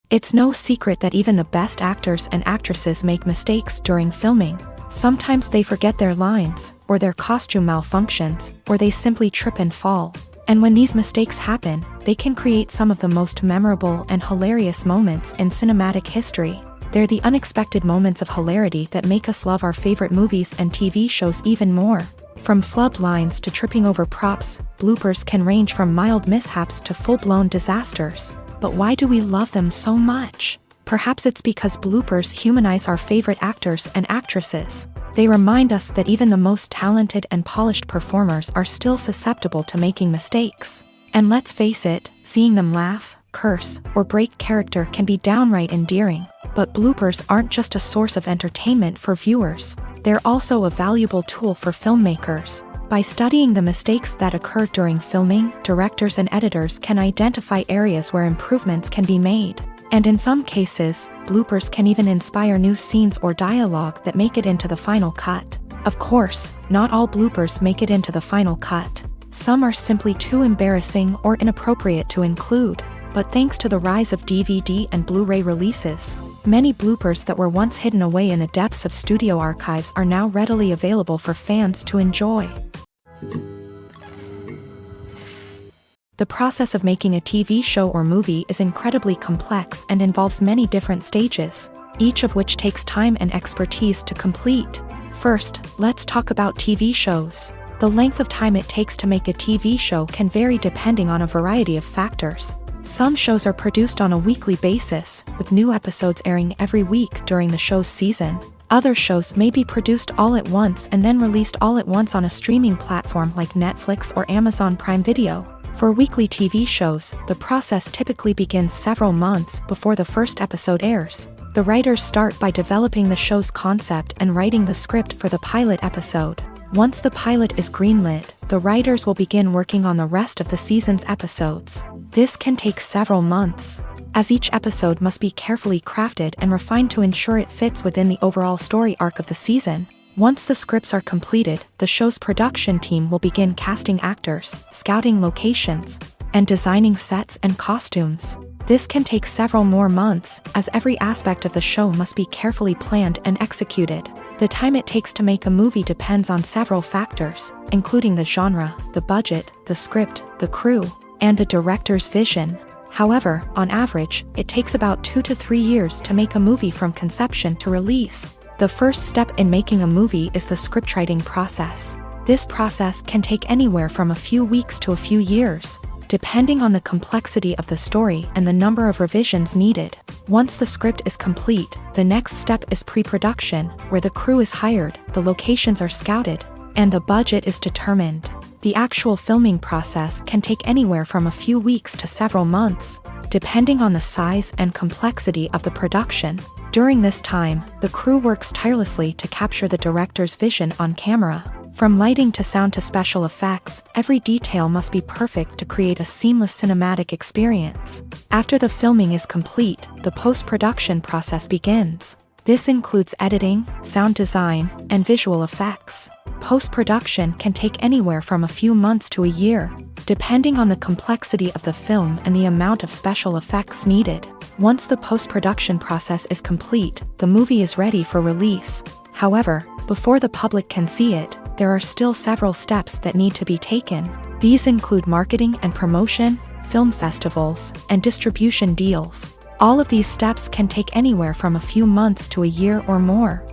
It's no secret that even the best actors and actresses make mistakes during filming. Sometimes they forget their lines, or their costume malfunctions, or they simply trip and fall. And when these mistakes happen, they can create some of the most memorable and hilarious moments in cinematic history. They're the unexpected moments of hilarity that make us love our favorite movies and TV shows even more. From flubbed lines to tripping over props, bloopers can range from mild mishaps to full-blown disasters. But why do we love them so much? Perhaps it's because bloopers humanize our favorite actors and actresses. They remind us that even the most talented and polished performers are still susceptible to making mistakes. And let's face it, seeing them laugh, curse, or break character can be downright endearing. But bloopers aren't just a source of entertainment for viewers. They're also a valuable tool for filmmakers. By studying the mistakes that occur during filming, directors and editors can identify areas where improvements can be made. And in some cases, bloopers can even inspire new scenes or dialogue that make it into the final cut. Of course, not all bloopers make it into the final cut. Some are simply too embarrassing or inappropriate to include. But thanks to the rise of DVD and Blu-ray releases, many bloopers that were once hidden away in the depths of studio archives are now readily available for fans to enjoy. The process of making a TV show or movie is incredibly complex and involves many different stages, each of which takes time and expertise to complete. First, let's talk about TV shows. The length of time it takes to make a TV show can vary depending on a variety of factors. Some shows are produced on a weekly basis, with new episodes airing every week during the show's season. Other shows may be produced all at once and then released all at once on a streaming platform like Netflix or Amazon Prime Video. For weekly TV shows, the process typically begins several months before the first episode airs. The writers start by developing the show's concept and writing the script for the pilot episode. Once the pilot is greenlit, the writers will begin working on the rest of the season's episodes. This can take several months, as each episode must be carefully crafted and refined to ensure it fits within the overall story arc of the season. Once the scripts are completed, the show's production team will begin casting actors, scouting locations, and designing sets and costumes. This can take several more months, as every aspect of the show must be carefully planned and executed. The time it takes to make a movie depends on several factors, including the genre, the budget, the script, the crew, and the director's vision. However, on average, it takes about 2 to 3 years to make a movie from conception to release. The first step in making a movie is the scriptwriting process. This process can take anywhere from a few weeks to a few years, depending on the complexity of the story and the number of revisions needed. Once the script is complete, the next step is pre-production, where the crew is hired, the locations are scouted, and the budget is determined. The actual filming process can take anywhere from a few weeks to several months, depending on the size and complexity of the production. During this time, the crew works tirelessly to capture the director's vision on camera. From lighting to sound to special effects, every detail must be perfect to create a seamless cinematic experience. After the filming is complete, the post-production process begins. This includes editing, sound design, and visual effects. Post-production can take anywhere from a few months to a year, depending on the complexity of the film and the amount of special effects needed. Once the post-production process is complete, the movie is ready for release. However, before the public can see it, there are still several steps that need to be taken. These include marketing and promotion, film festivals, and distribution deals. All of these steps can take anywhere from a few months to a year or more.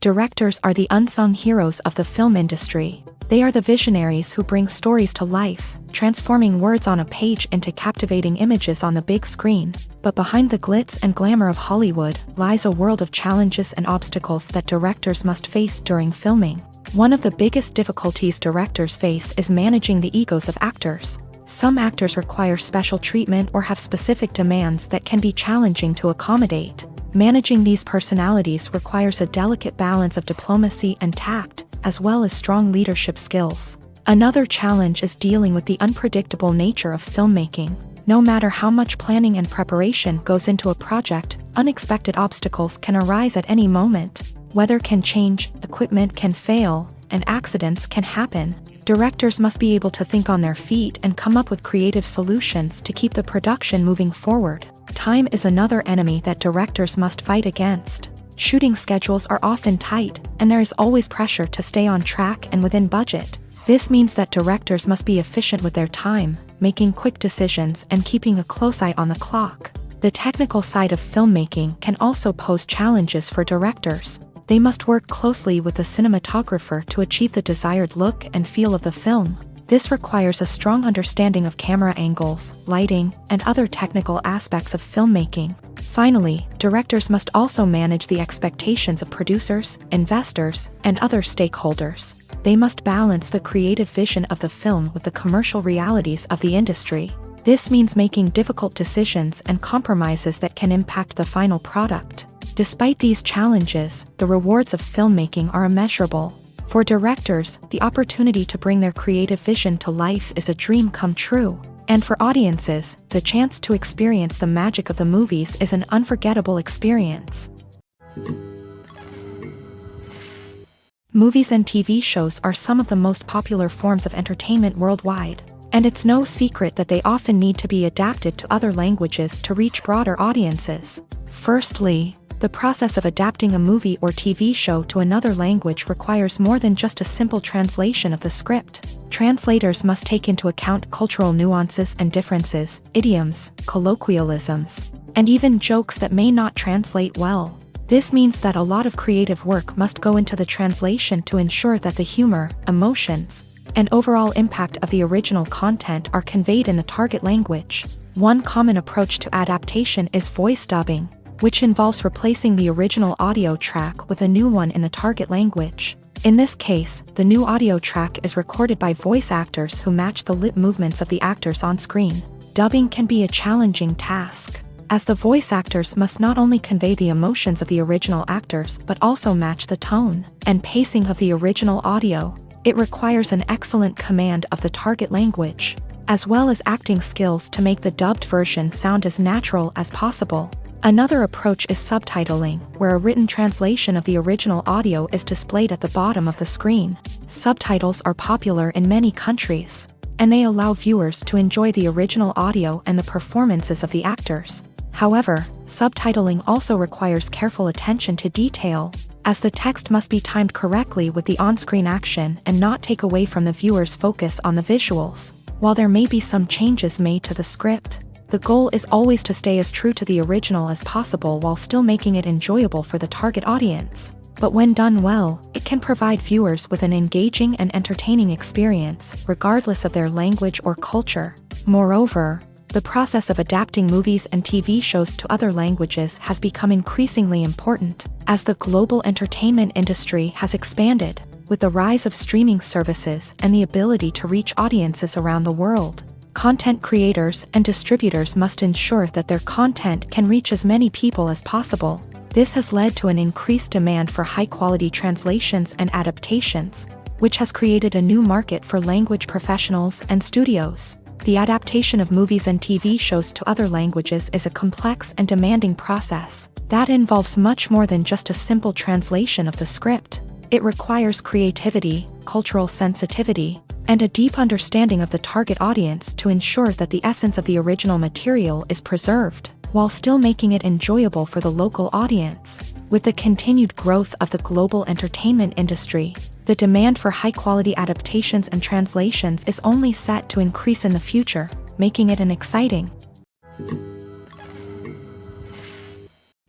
Directors are the unsung heroes of the film industry. They are the visionaries who bring stories to life, transforming words on a page into captivating images on the big screen. But behind the glitz and glamour of Hollywood lies a world of challenges and obstacles that directors must face during filming. One of the biggest difficulties directors face is managing the egos of actors. Some actors require special treatment or have specific demands that can be challenging to accommodate. Managing these personalities requires a delicate balance of diplomacy and tact, as well as strong leadership skills. Another challenge is dealing with the unpredictable nature of filmmaking. No matter how much planning and preparation goes into a project, unexpected obstacles can arise at any moment. Weather can change, equipment can fail, and accidents can happen. Directors must be able to think on their feet and come up with creative solutions to keep the production moving forward. Time is another enemy that directors must fight against. Shooting schedules are often tight, and there is always pressure to stay on track and within budget. This means that directors must be efficient with their time, making quick decisions and keeping a close eye on the clock. The technical side of filmmaking can also pose challenges for directors. They must work closely with the cinematographer to achieve the desired look and feel of the film. This requires a strong understanding of camera angles, lighting, and other technical aspects of filmmaking. Finally, directors must also manage the expectations of producers, investors, and other stakeholders. They must balance the creative vision of the film with the commercial realities of the industry. This means making difficult decisions and compromises that can impact the final product. Despite these challenges, the rewards of filmmaking are immeasurable. For directors, the opportunity to bring their creative vision to life is a dream come true. And for audiences, the chance to experience the magic of the movies is an unforgettable experience. Movies and TV shows are some of the most popular forms of entertainment worldwide, and it's no secret that they often need to be adapted to other languages to reach broader audiences. Firstly, the process of adapting a movie or TV show to another language requires more than just a simple translation of the script. Translators must take into account cultural nuances and differences, idioms, colloquialisms, and even jokes that may not translate well. This means that a lot of creative work must go into the translation to ensure that the humor, emotions, and overall impact of the original content are conveyed in the target language. One common approach to adaptation is voice dubbing, which involves replacing the original audio track with a new one in the target language. In this case, the new audio track is recorded by voice actors who match the lip movements of the actors on screen. Dubbing can be a challenging task, as the voice actors must not only convey the emotions of the original actors but also match the tone and pacing of the original audio. It requires an excellent command of the target language, as well as acting skills to make the dubbed version sound as natural as possible. Another approach is subtitling, where a written translation of the original audio is displayed at the bottom of the screen. Subtitles are popular in many countries, and they allow viewers to enjoy the original audio and the performances of the actors. However, subtitling also requires careful attention to detail, as the text must be timed correctly with the on-screen action and not take away from the viewer's focus on the visuals. While there may be some changes made to the script, the goal is always to stay as true to the original as possible while still making it enjoyable for the target audience. But when done well, it can provide viewers with an engaging and entertaining experience, regardless of their language or culture. Moreover, the process of adapting movies and TV shows to other languages has become increasingly important, as the global entertainment industry has expanded, with the rise of streaming services and the ability to reach audiences around the world. Content creators and distributors must ensure that their content can reach as many people as possible. This has led to an increased demand for high-quality translations and adaptations, which has created a new market for language professionals and studios. The adaptation of movies and TV shows to other languages is a complex and demanding process that involves much more than just a simple translation of the script. It requires creativity, cultural sensitivity, and a deep understanding of the target audience to ensure that the essence of the original material is preserved, while still making it enjoyable for the local audience. With the continued growth of the global entertainment industry, the demand for high-quality adaptations and translations is only set to increase in the future, making it an exciting.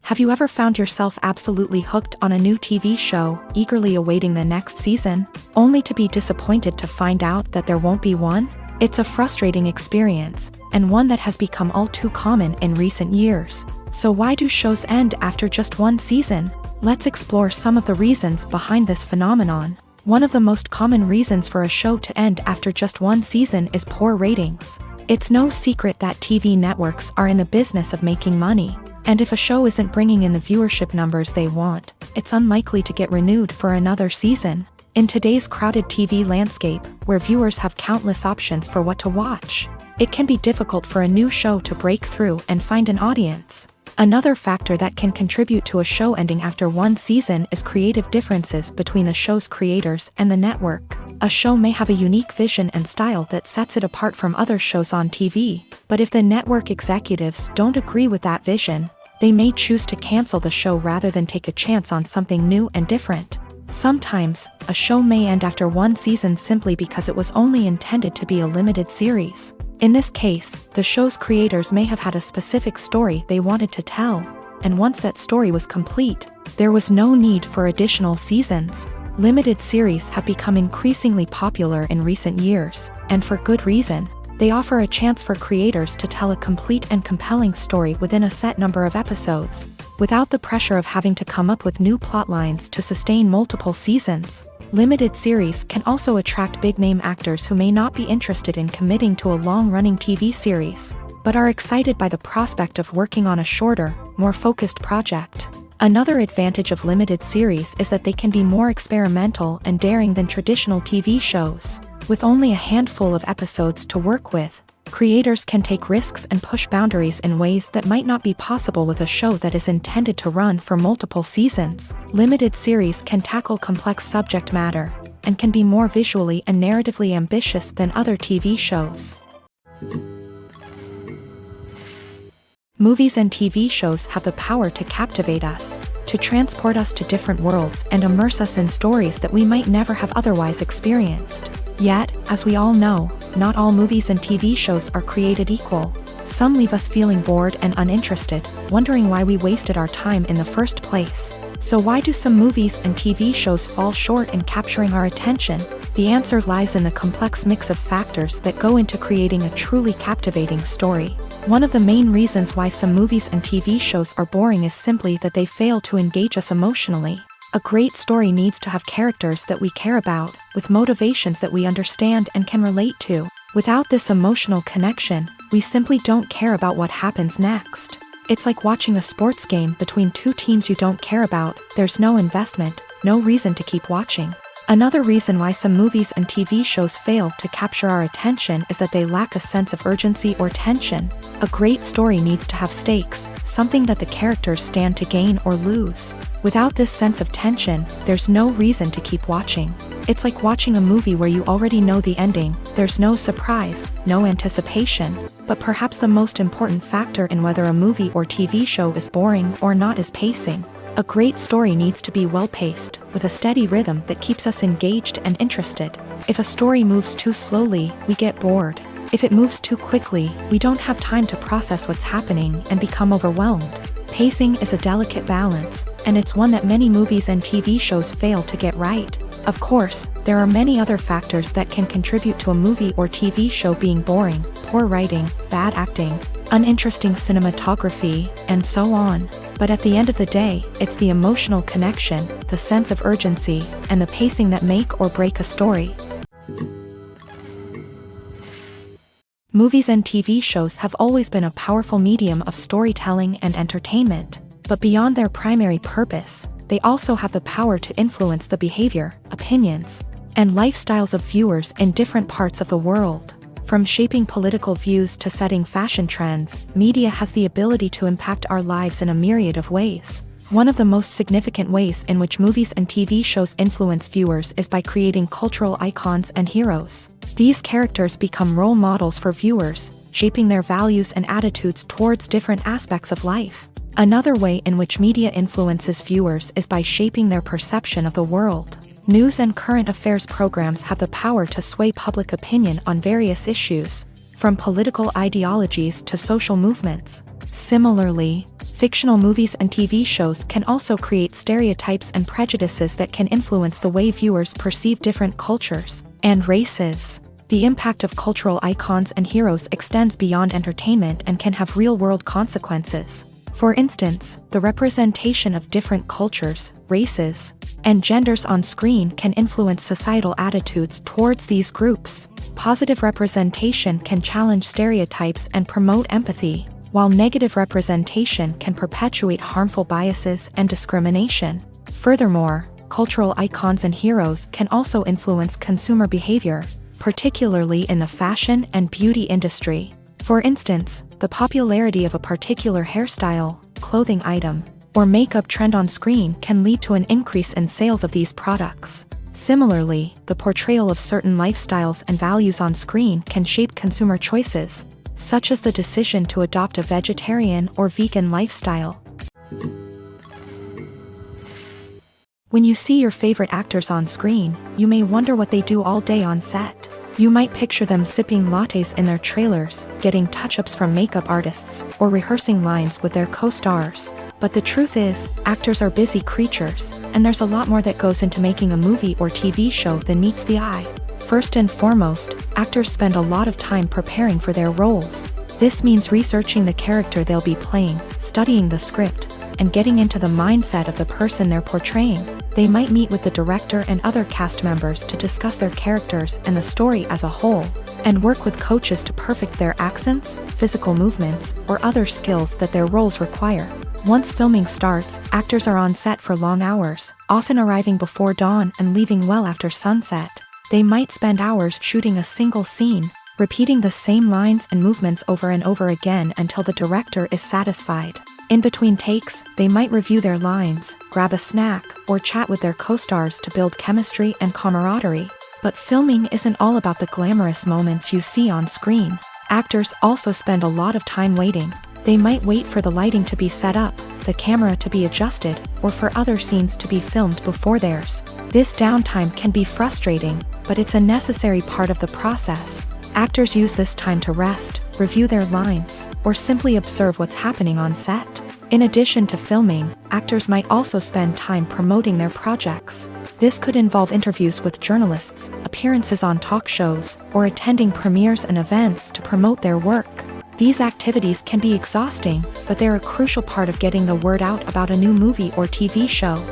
Have you ever found yourself absolutely hooked on a new TV show, eagerly awaiting the next season, only to be disappointed to find out that there won't be one? It's a frustrating experience, and one that has become all too common in recent years. So why do shows end after just one season? Let's explore some of the reasons behind this phenomenon. One of the most common reasons for a show to end after just one season is poor ratings. It's no secret that TV networks are in the business of making money, and if a show isn't bringing in the viewership numbers they want, it's unlikely to get renewed for another season. In today's crowded TV landscape, where viewers have countless options for what to watch, it can be difficult for a new show to break through and find an audience. Another factor that can contribute to a show ending after one season is creative differences between the show's creators and the network. A show may have a unique vision and style that sets it apart from other shows on TV, but if the network executives don't agree with that vision, they may choose to cancel the show rather than take a chance on something new and different. Sometimes, a show may end after one season simply because it was only intended to be a limited series. In this case, the show's creators may have had a specific story they wanted to tell, and once that story was complete, there was no need for additional seasons. Limited series have become increasingly popular in recent years, and for good reason. They offer a chance for creators to tell a complete and compelling story within a set number of episodes, without the pressure of having to come up with new plotlines to sustain multiple seasons. Limited series can also attract big-name actors who may not be interested in committing to a long-running TV series, but are excited by the prospect of working on a shorter, more focused project. Another advantage of limited series is that they can be more experimental and daring than traditional TV shows. With only a handful of episodes to work with, creators can take risks and push boundaries in ways that might not be possible with a show that is intended to run for multiple seasons. Limited series can tackle complex subject matter, and can be more visually and narratively ambitious than other TV shows. Movies and TV shows have the power to captivate us, to transport us to different worlds and immerse us in stories that we might never have otherwise experienced. Yet, as we all know, not all movies and TV shows are created equal. Some leave us feeling bored and uninterested, wondering why we wasted our time in the first place. So why do some movies and TV shows fall short in capturing our attention? The answer lies in the complex mix of factors that go into creating a truly captivating story. One of the main reasons why some movies and TV shows are boring is simply that they fail to engage us emotionally. A great story needs to have characters that we care about, with motivations that we understand and can relate to. Without this emotional connection, we simply don't care about what happens next. It's like watching a sports game between two teams you don't care about. There's no investment, no reason to keep watching. Another reason why some movies and TV shows fail to capture our attention is that they lack a sense of urgency or tension. A great story needs to have stakes, something that the characters stand to gain or lose. Without this sense of tension, there's no reason to keep watching. It's like watching a movie where you already know the ending. There's no surprise, no anticipation. But perhaps the most important factor in whether a movie or TV show is boring or not is pacing. A great story needs to be well-paced, with a steady rhythm that keeps us engaged and interested. If a story moves too slowly, we get bored. If it moves too quickly, we don't have time to process what's happening and become overwhelmed. Pacing is a delicate balance, and it's one that many movies and TV shows fail to get right. Of course, there are many other factors that can contribute to a movie or TV show being boring: poor writing, bad acting, uninteresting cinematography, and so on. But at the end of the day, it's the emotional connection, the sense of urgency, and the pacing that make or break a story. Movies and TV shows have always been a powerful medium of storytelling and entertainment, but beyond their primary purpose, they also have the power to influence the behavior, opinions, and lifestyles of viewers in different parts of the world. From shaping political views to setting fashion trends, media has the ability to impact our lives in a myriad of ways. One of the most significant ways in which movies and TV shows influence viewers is by creating cultural icons and heroes. These characters become role models for viewers, shaping their values and attitudes towards different aspects of life. Another way in which media influences viewers is by shaping their perception of the world. News and current affairs programs have the power to sway public opinion on various issues, from political ideologies to social movements. Similarly, fictional movies and TV shows can also create stereotypes and prejudices that can influence the way viewers perceive different cultures and races. The impact of cultural icons and heroes extends beyond entertainment and can have real-world consequences. For instance, the representation of different cultures, races, and genders on screen can influence societal attitudes towards these groups. Positive representation can challenge stereotypes and promote empathy, while negative representation can perpetuate harmful biases and discrimination. Furthermore, cultural icons and heroes can also influence consumer behavior, particularly in the fashion and beauty industry. For instance, the popularity of a particular hairstyle, clothing item, or makeup trend on screen can lead to an increase in sales of these products. Similarly, the portrayal of certain lifestyles and values on screen can shape consumer choices, such as the decision to adopt a vegetarian or vegan lifestyle. When you see your favorite actors on screen, you may wonder what they do all day on set. You might picture them sipping lattes in their trailers, getting touch-ups from makeup artists, or rehearsing lines with their co-stars. But the truth is, actors are busy creatures, and there's a lot more that goes into making a movie or TV show than meets the eye. First and foremost, actors spend a lot of time preparing for their roles. This means researching the character they'll be playing, studying the script, and getting into the mindset of the person they're portraying. They might meet with the director and other cast members to discuss their characters and the story as a whole, and work with coaches to perfect their accents, physical movements, or other skills that their roles require. Once filming starts, actors are on set for long hours, often arriving before dawn and leaving well after sunset. They might spend hours shooting a single scene, repeating the same lines and movements over and over again until the director is satisfied. In between takes, they might review their lines, grab a snack, or chat with their co-stars to build chemistry and camaraderie. But filming isn't all about the glamorous moments you see on screen. Actors also spend a lot of time waiting. They might wait for the lighting to be set up, the camera to be adjusted, or for other scenes to be filmed before theirs. This downtime can be frustrating, but it's a necessary part of the process. Actors use this time to rest, review their lines, or simply observe what's happening on set. In addition to filming, actors might also spend time promoting their projects. This could involve interviews with journalists, appearances on talk shows, or attending premieres and events to promote their work. These activities can be exhausting, but they're a crucial part of getting the word out about a new movie or TV show.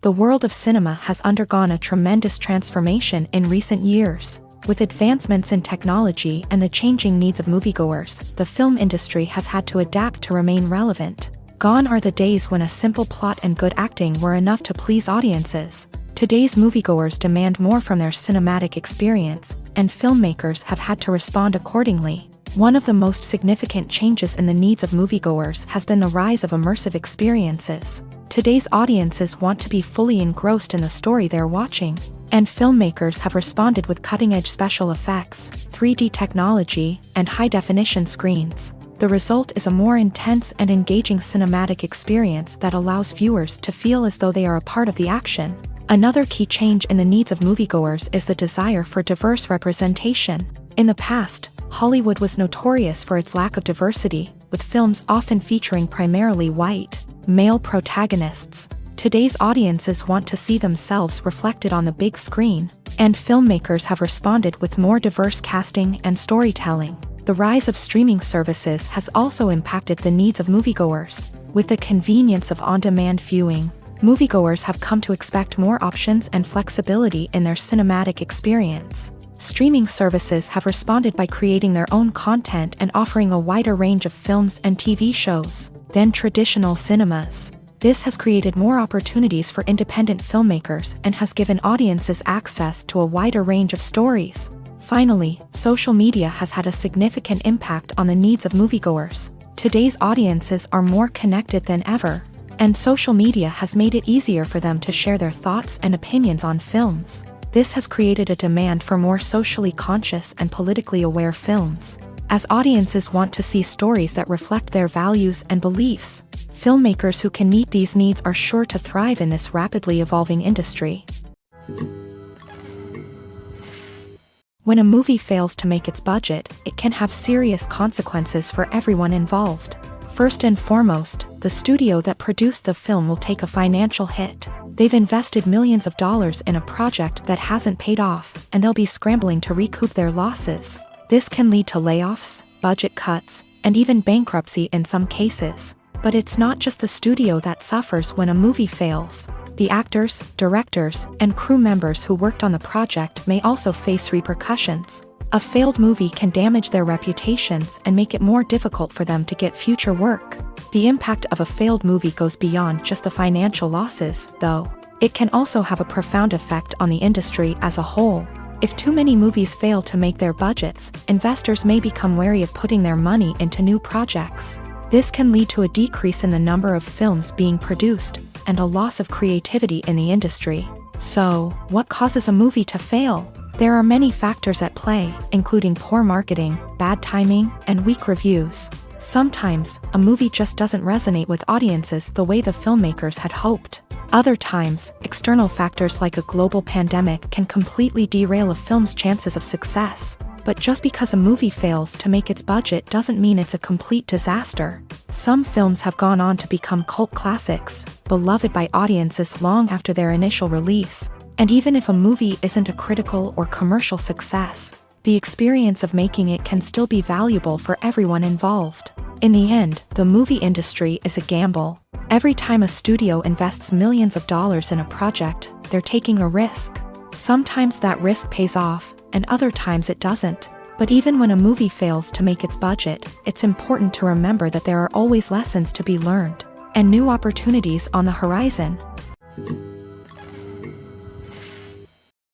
The world of cinema has undergone a tremendous transformation in recent years. With advancements in technology and the changing needs of moviegoers, the film industry has had to adapt to remain relevant. Gone are the days when a simple plot and good acting were enough to please audiences. Today's moviegoers demand more from their cinematic experience, and filmmakers have had to respond accordingly. One of the most significant changes in the needs of moviegoers has been the rise of immersive experiences. Today's audiences want to be fully engrossed in the story they're watching, and filmmakers have responded with cutting-edge special effects, 3D technology, and high-definition screens. The result is a more intense and engaging cinematic experience that allows viewers to feel as though they are a part of the action. Another key change in the needs of moviegoers is the desire for diverse representation. In the past, Hollywood was notorious for its lack of diversity, with films often featuring primarily white, male protagonists. Today's audiences want to see themselves reflected on the big screen, and filmmakers have responded with more diverse casting and storytelling. The rise of streaming services has also impacted the needs of moviegoers. With the convenience of on-demand viewing, moviegoers have come to expect more options and flexibility in their cinematic experience. Streaming services have responded by creating their own content and offering a wider range of films and TV shows than traditional cinemas. This has created more opportunities for independent filmmakers and has given audiences access to a wider range of stories. Finally, social media has had a significant impact on the needs of moviegoers. Today's audiences are more connected than ever, and social media has made it easier for them to share their thoughts and opinions on films. This has created a demand for more socially conscious and politically aware films. As audiences want to see stories that reflect their values and beliefs, filmmakers who can meet these needs are sure to thrive in this rapidly evolving industry. When a movie fails to make its budget, it can have serious consequences for everyone involved. First and foremost, the studio that produced the film will take a financial hit. They've invested millions of dollars in a project that hasn't paid off, and they'll be scrambling to recoup their losses. This can lead to layoffs, budget cuts, and even bankruptcy in some cases. But it's not just the studio that suffers when a movie fails. The actors, directors, and crew members who worked on the project may also face repercussions. A failed movie can damage their reputations and make it more difficult for them to get future work. The impact of a failed movie goes beyond just the financial losses, though. It can also have a profound effect on the industry as a whole. If too many movies fail to make their budgets, investors may become wary of putting their money into new projects. This can lead to a decrease in the number of films being produced, and a loss of creativity in the industry. So, what causes a movie to fail? There are many factors at play, including poor marketing, bad timing, and weak reviews. Sometimes, a movie just doesn't resonate with audiences the way the filmmakers had hoped. Other times, external factors like a global pandemic can completely derail a film's chances of success. But just because a movie fails to make its budget doesn't mean it's a complete disaster. Some films have gone on to become cult classics, beloved by audiences long after their initial release. And even if a movie isn't a critical or commercial success, the experience of making it can still be valuable for everyone involved. In the end, the movie industry is a gamble. Every time a studio invests millions of dollars in a project, they're taking a risk. Sometimes that risk pays off, and other times it doesn't. But even when a movie fails to make its budget, it's important to remember that there are always lessons to be learned, and new opportunities on the horizon.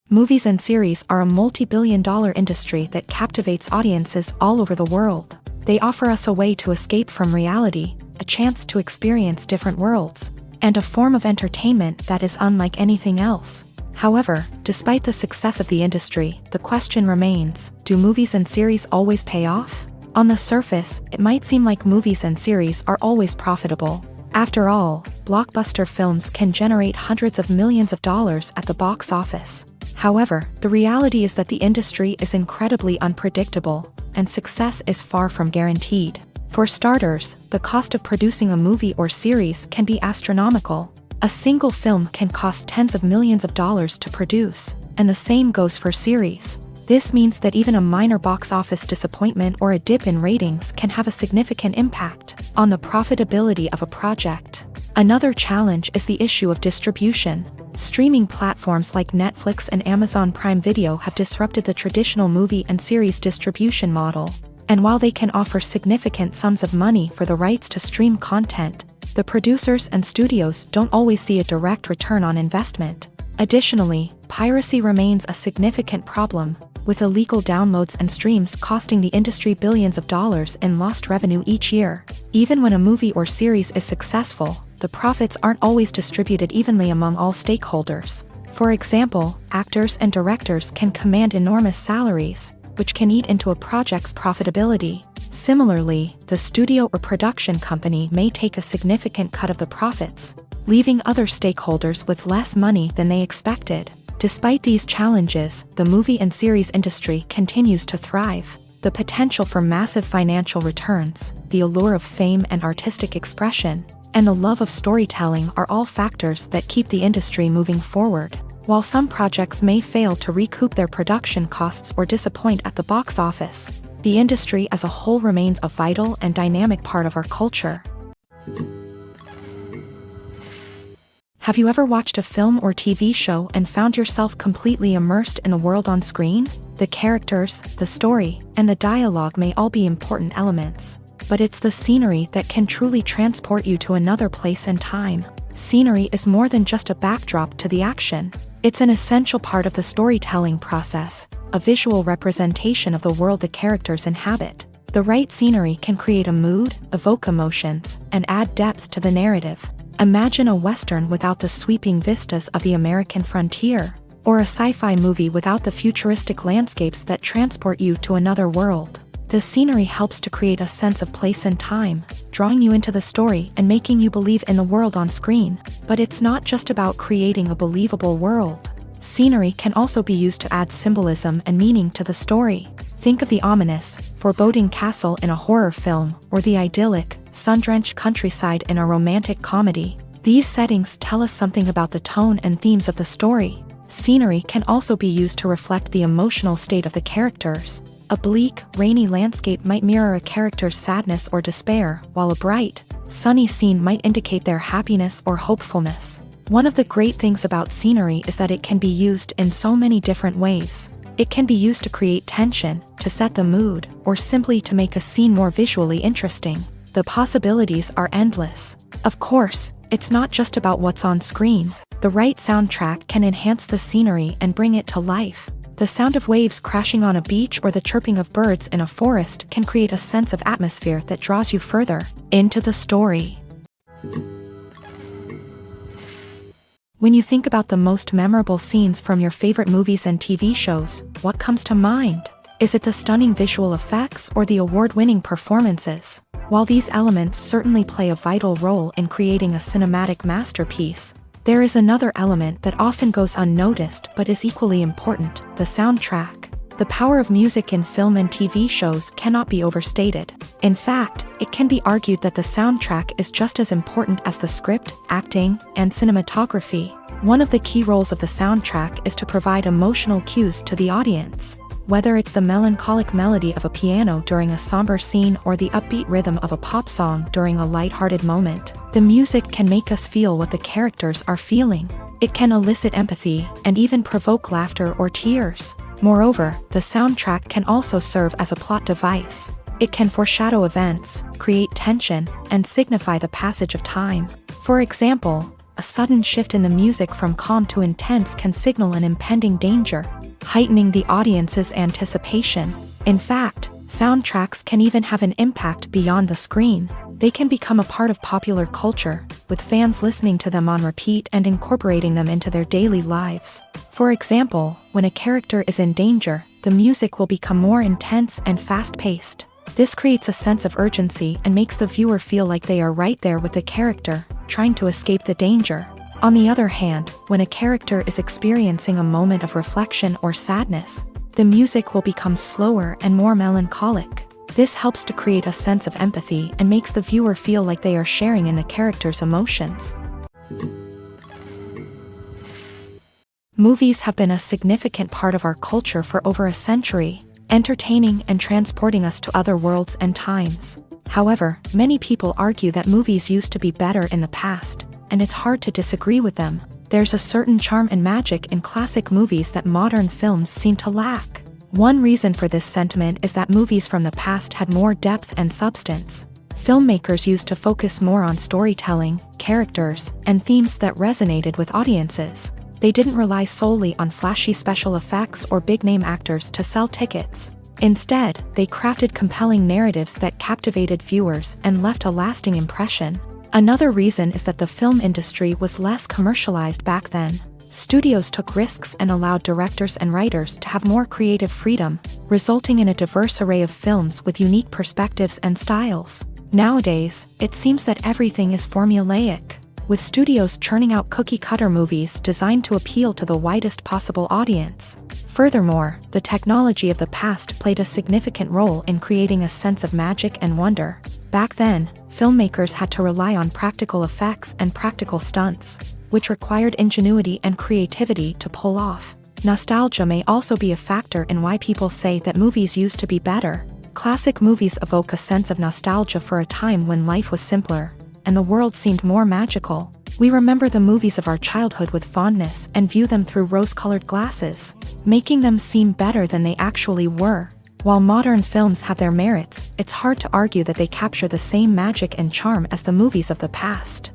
Movies and series are a multi-billion-dollar industry that captivates audiences all over the world. They offer us a way to escape from reality, a chance to experience different worlds, and a form of entertainment that is unlike anything else. However, despite the success of the industry, the question remains, do movies and series always pay off? On the surface, it might seem like movies and series are always profitable. After all, blockbuster films can generate hundreds of millions of dollars at the box office. However, the reality is that the industry is incredibly unpredictable, and success is far from guaranteed. For starters, the cost of producing a movie or series can be astronomical. A single film can cost tens of millions of dollars to produce, and the same goes for series. This means that even a minor box office disappointment or a dip in ratings can have a significant impact on the profitability of a project. Another challenge is the issue of distribution. Streaming platforms like Netflix and Amazon Prime Video have disrupted the traditional movie and series distribution model. And while they can offer significant sums of money for the rights to stream content, the producers and studios don't always see a direct return on investment. Additionally, piracy remains a significant problem, with illegal downloads and streams costing the industry billions of dollars in lost revenue each year. Even when a movie or series is successful, the profits aren't always distributed evenly among all stakeholders. For example, actors and directors can command enormous salaries, which can eat into a project's profitability. Similarly, the studio or production company may take a significant cut of the profits, leaving other stakeholders with less money than they expected. Despite these challenges, the movie and series industry continues to thrive. The potential for massive financial returns, the allure of fame and artistic expression, and the love of storytelling are all factors that keep the industry moving forward. While some projects may fail to recoup their production costs or disappoint at the box office, the industry as a whole remains a vital and dynamic part of our culture. Have you ever watched a film or TV show and found yourself completely immersed in the world on screen? The characters, the story, and the dialogue may all be important elements, but it's the scenery that can truly transport you to another place and time. Scenery is more than just a backdrop to the action. It's an essential part of the storytelling process, a visual representation of the world the characters inhabit. The right scenery can create a mood, evoke emotions, and add depth to the narrative. Imagine a Western without the sweeping vistas of the American frontier, or a sci-fi movie without the futuristic landscapes that transport you to another world. The scenery helps to create a sense of place and time, drawing you into the story and making you believe in the world on screen. But it's not just about creating a believable world. Scenery can also be used to add symbolism and meaning to the story. Think of the ominous, foreboding castle in a horror film, or the idyllic, sun-drenched countryside in a romantic comedy. These settings tell us something about the tone and themes of the story. Scenery can also be used to reflect the emotional state of the characters. A bleak, rainy landscape might mirror a character's sadness or despair, while a bright, sunny scene might indicate their happiness or hopefulness. One of the great things about scenery is that it can be used in so many different ways. It can be used to create tension, to set the mood, or simply to make a scene more visually interesting. The possibilities are endless. Of course, it's not just about what's on screen. The right soundtrack can enhance the scenery and bring it to life. The sound of waves crashing on a beach or the chirping of birds in a forest can create a sense of atmosphere that draws you further into the story. When you think about the most memorable scenes from your favorite movies and TV shows, what comes to mind? Is it the stunning visual effects or the award-winning performances? While these elements certainly play a vital role in creating a cinematic masterpiece, there is another element that often goes unnoticed but is equally important: the soundtrack. The power of music in film and TV shows cannot be overstated. In fact, it can be argued that the soundtrack is just as important as the script, acting, and cinematography. One of the key roles of the soundtrack is to provide emotional cues to the audience. Whether it's the melancholic melody of a piano during a somber scene or the upbeat rhythm of a pop song during a lighthearted moment, the music can make us feel what the characters are feeling. It can elicit empathy and even provoke laughter or tears. Moreover, the soundtrack can also serve as a plot device. It can foreshadow events, create tension, and signify the passage of time. For example, a sudden shift in the music from calm to intense can signal an impending danger, heightening the audience's anticipation. In fact, soundtracks can even have an impact beyond the screen. They can become a part of popular culture, with fans listening to them on repeat and incorporating them into their daily lives. For example, when a character is in danger, the music will become more intense and fast-paced. This creates a sense of urgency and makes the viewer feel like they are right there with the character, trying to escape the danger. On the other hand, when a character is experiencing a moment of reflection or sadness, the music will become slower and more melancholic. This helps to create a sense of empathy and makes the viewer feel like they are sharing in the character's emotions. Movies have been a significant part of our culture for over a century, entertaining and transporting us to other worlds and times. However, many people argue that movies used to be better in the past, and it's hard to disagree with them. There's a certain charm and magic in classic movies that modern films seem to lack. One reason for this sentiment is that movies from the past had more depth and substance. Filmmakers used to focus more on storytelling, characters, and themes that resonated with audiences. They didn't rely solely on flashy special effects or big-name actors to sell tickets. Instead, they crafted compelling narratives that captivated viewers and left a lasting impression. Another reason is that the film industry was less commercialized back then. Studios took risks and allowed directors and writers to have more creative freedom, resulting in a diverse array of films with unique perspectives and styles. Nowadays, it seems that everything is formulaic, with studios churning out cookie-cutter movies designed to appeal to the widest possible audience. Furthermore, the technology of the past played a significant role in creating a sense of magic and wonder. Back then, filmmakers had to rely on practical effects and practical stunts, which required ingenuity and creativity to pull off. Nostalgia may also be a factor in why people say that movies used to be better. Classic movies evoke a sense of nostalgia for a time when life was simpler, and the world seemed more magical. We remember the movies of our childhood with fondness and view them through rose-colored glasses, making them seem better than they actually were. While modern films have their merits, it's hard to argue that they capture the same magic and charm as the movies of the past.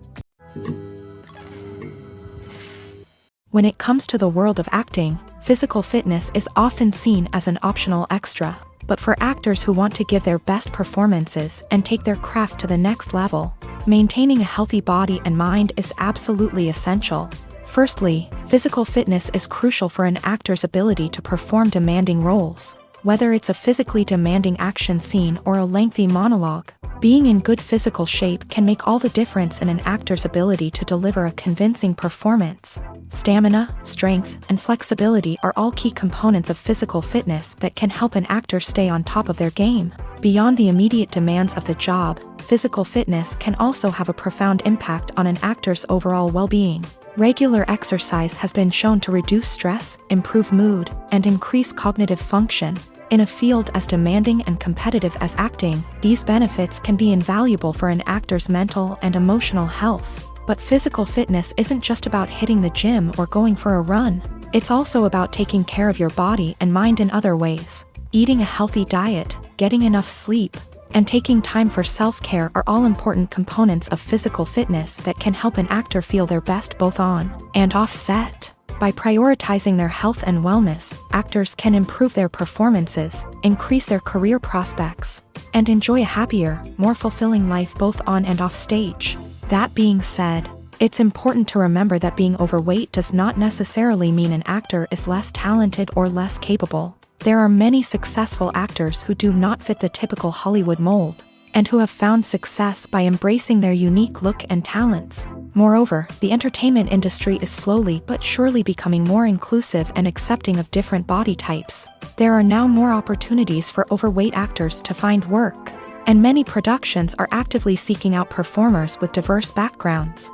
When it comes to the world of acting, physical fitness is often seen as an optional extra. But for actors who want to give their best performances and take their craft to the next level, maintaining a healthy body and mind is absolutely essential. Firstly, physical fitness is crucial for an actor's ability to perform demanding roles. Whether it's a physically demanding action scene or a lengthy monologue, being in good physical shape can make all the difference in an actor's ability to deliver a convincing performance. Stamina, strength, and flexibility are all key components of physical fitness that can help an actor stay on top of their game. Beyond the immediate demands of the job, physical fitness can also have a profound impact on an actor's overall well-being. Regular exercise has been shown to reduce stress, improve mood, and increase cognitive function. In a field as demanding and competitive as acting, these benefits can be invaluable for an actor's mental and emotional health. But physical fitness isn't just about hitting the gym or going for a run. It's also about taking care of your body and mind in other ways. Eating a healthy diet, getting enough sleep, and taking time for self-care are all important components of physical fitness that can help an actor feel their best both on and off set. By prioritizing their health and wellness, actors can improve their performances, increase their career prospects, and enjoy a happier, more fulfilling life both on and off stage. That being said, it's important to remember that being overweight does not necessarily mean an actor is less talented or less capable. There are many successful actors who do not fit the typical Hollywood mold, and who have found success by embracing their unique look and talents. Moreover, the entertainment industry is slowly but surely becoming more inclusive and accepting of different body types. There are now more opportunities for overweight actors to find work, and many productions are actively seeking out performers with diverse backgrounds.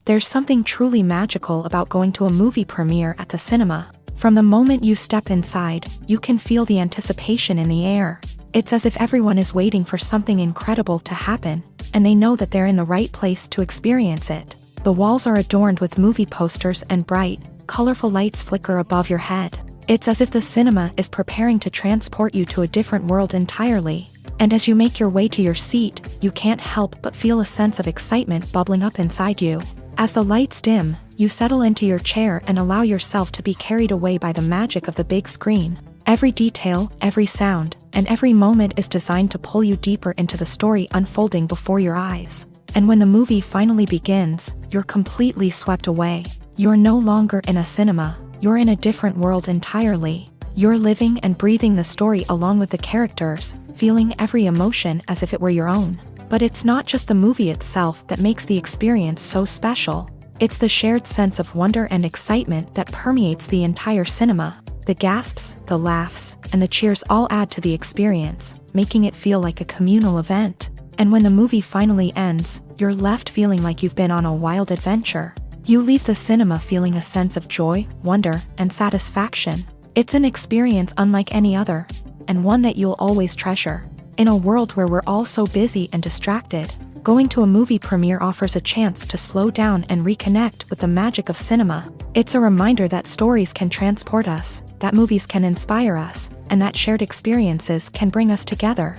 There's something truly magical about going to a movie premiere at the cinema. From the moment you step inside, you can feel the anticipation in the air. It's as if everyone is waiting for something incredible to happen, and they know that they're in the right place to experience it. The walls are adorned with movie posters and bright, colorful lights flicker above your head. It's as if the cinema is preparing to transport you to a different world entirely. And as you make your way to your seat, you can't help but feel a sense of excitement bubbling up inside you. As the lights dim, you settle into your chair and allow yourself to be carried away by the magic of the big screen. Every detail, every sound, and every moment is designed to pull you deeper into the story unfolding before your eyes. And when the movie finally begins, you're completely swept away. You're no longer in a cinema, you're in a different world entirely. You're living and breathing the story along with the characters, feeling every emotion as if it were your own. But it's not just the movie itself that makes the experience so special. It's the shared sense of wonder and excitement that permeates the entire cinema. The gasps, the laughs, and the cheers all add to the experience, making it feel like a communal event. And when the movie finally ends, you're left feeling like you've been on a wild adventure. You leave the cinema feeling a sense of joy, wonder, and satisfaction. It's an experience unlike any other, and one that you'll always treasure. In a world where we're all so busy and distracted, going to a movie premiere offers a chance to slow down and reconnect with the magic of cinema. It's a reminder that stories can transport us, that movies can inspire us, and that shared experiences can bring us together.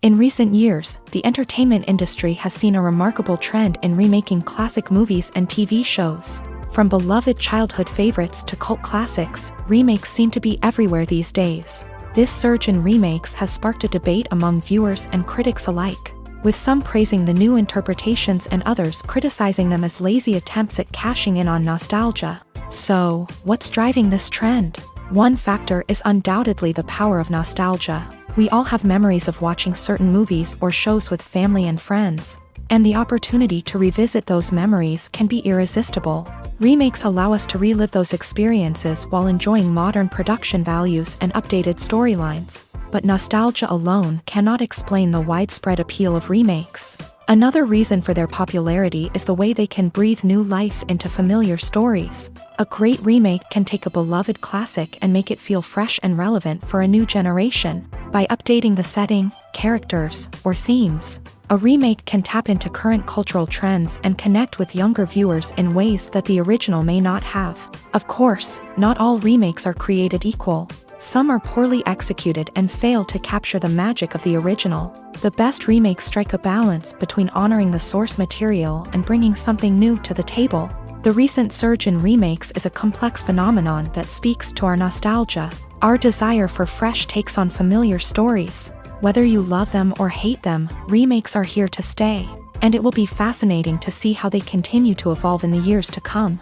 In recent years, the entertainment industry has seen a remarkable trend in remaking classic movies and TV shows. From beloved childhood favorites to cult classics, remakes seem to be everywhere these days. This surge in remakes has sparked a debate among viewers and critics alike, with some praising the new interpretations and others criticizing them as lazy attempts at cashing in on nostalgia. So, what's driving this trend? One factor is undoubtedly the power of nostalgia. We all have memories of watching certain movies or shows with family and friends, and the opportunity to revisit those memories can be irresistible. Remakes allow us to relive those experiences while enjoying modern production values and updated storylines. But nostalgia alone cannot explain the widespread appeal of remakes. Another reason for their popularity is the way they can breathe new life into familiar stories. A great remake can take a beloved classic and make it feel fresh and relevant for a new generation. By updating the setting, characters, or themes, a remake can tap into current cultural trends and connect with younger viewers in ways that the original may not have. Of course, not all remakes are created equal. Some are poorly executed and fail to capture the magic of the original. The best remakes strike a balance between honoring the source material and bringing something new to the table. The recent surge in remakes is a complex phenomenon that speaks to our nostalgia, our desire for fresh takes on familiar stories. Whether you love them or hate them, remakes are here to stay, and it will be fascinating to see how they continue to evolve in the years to come.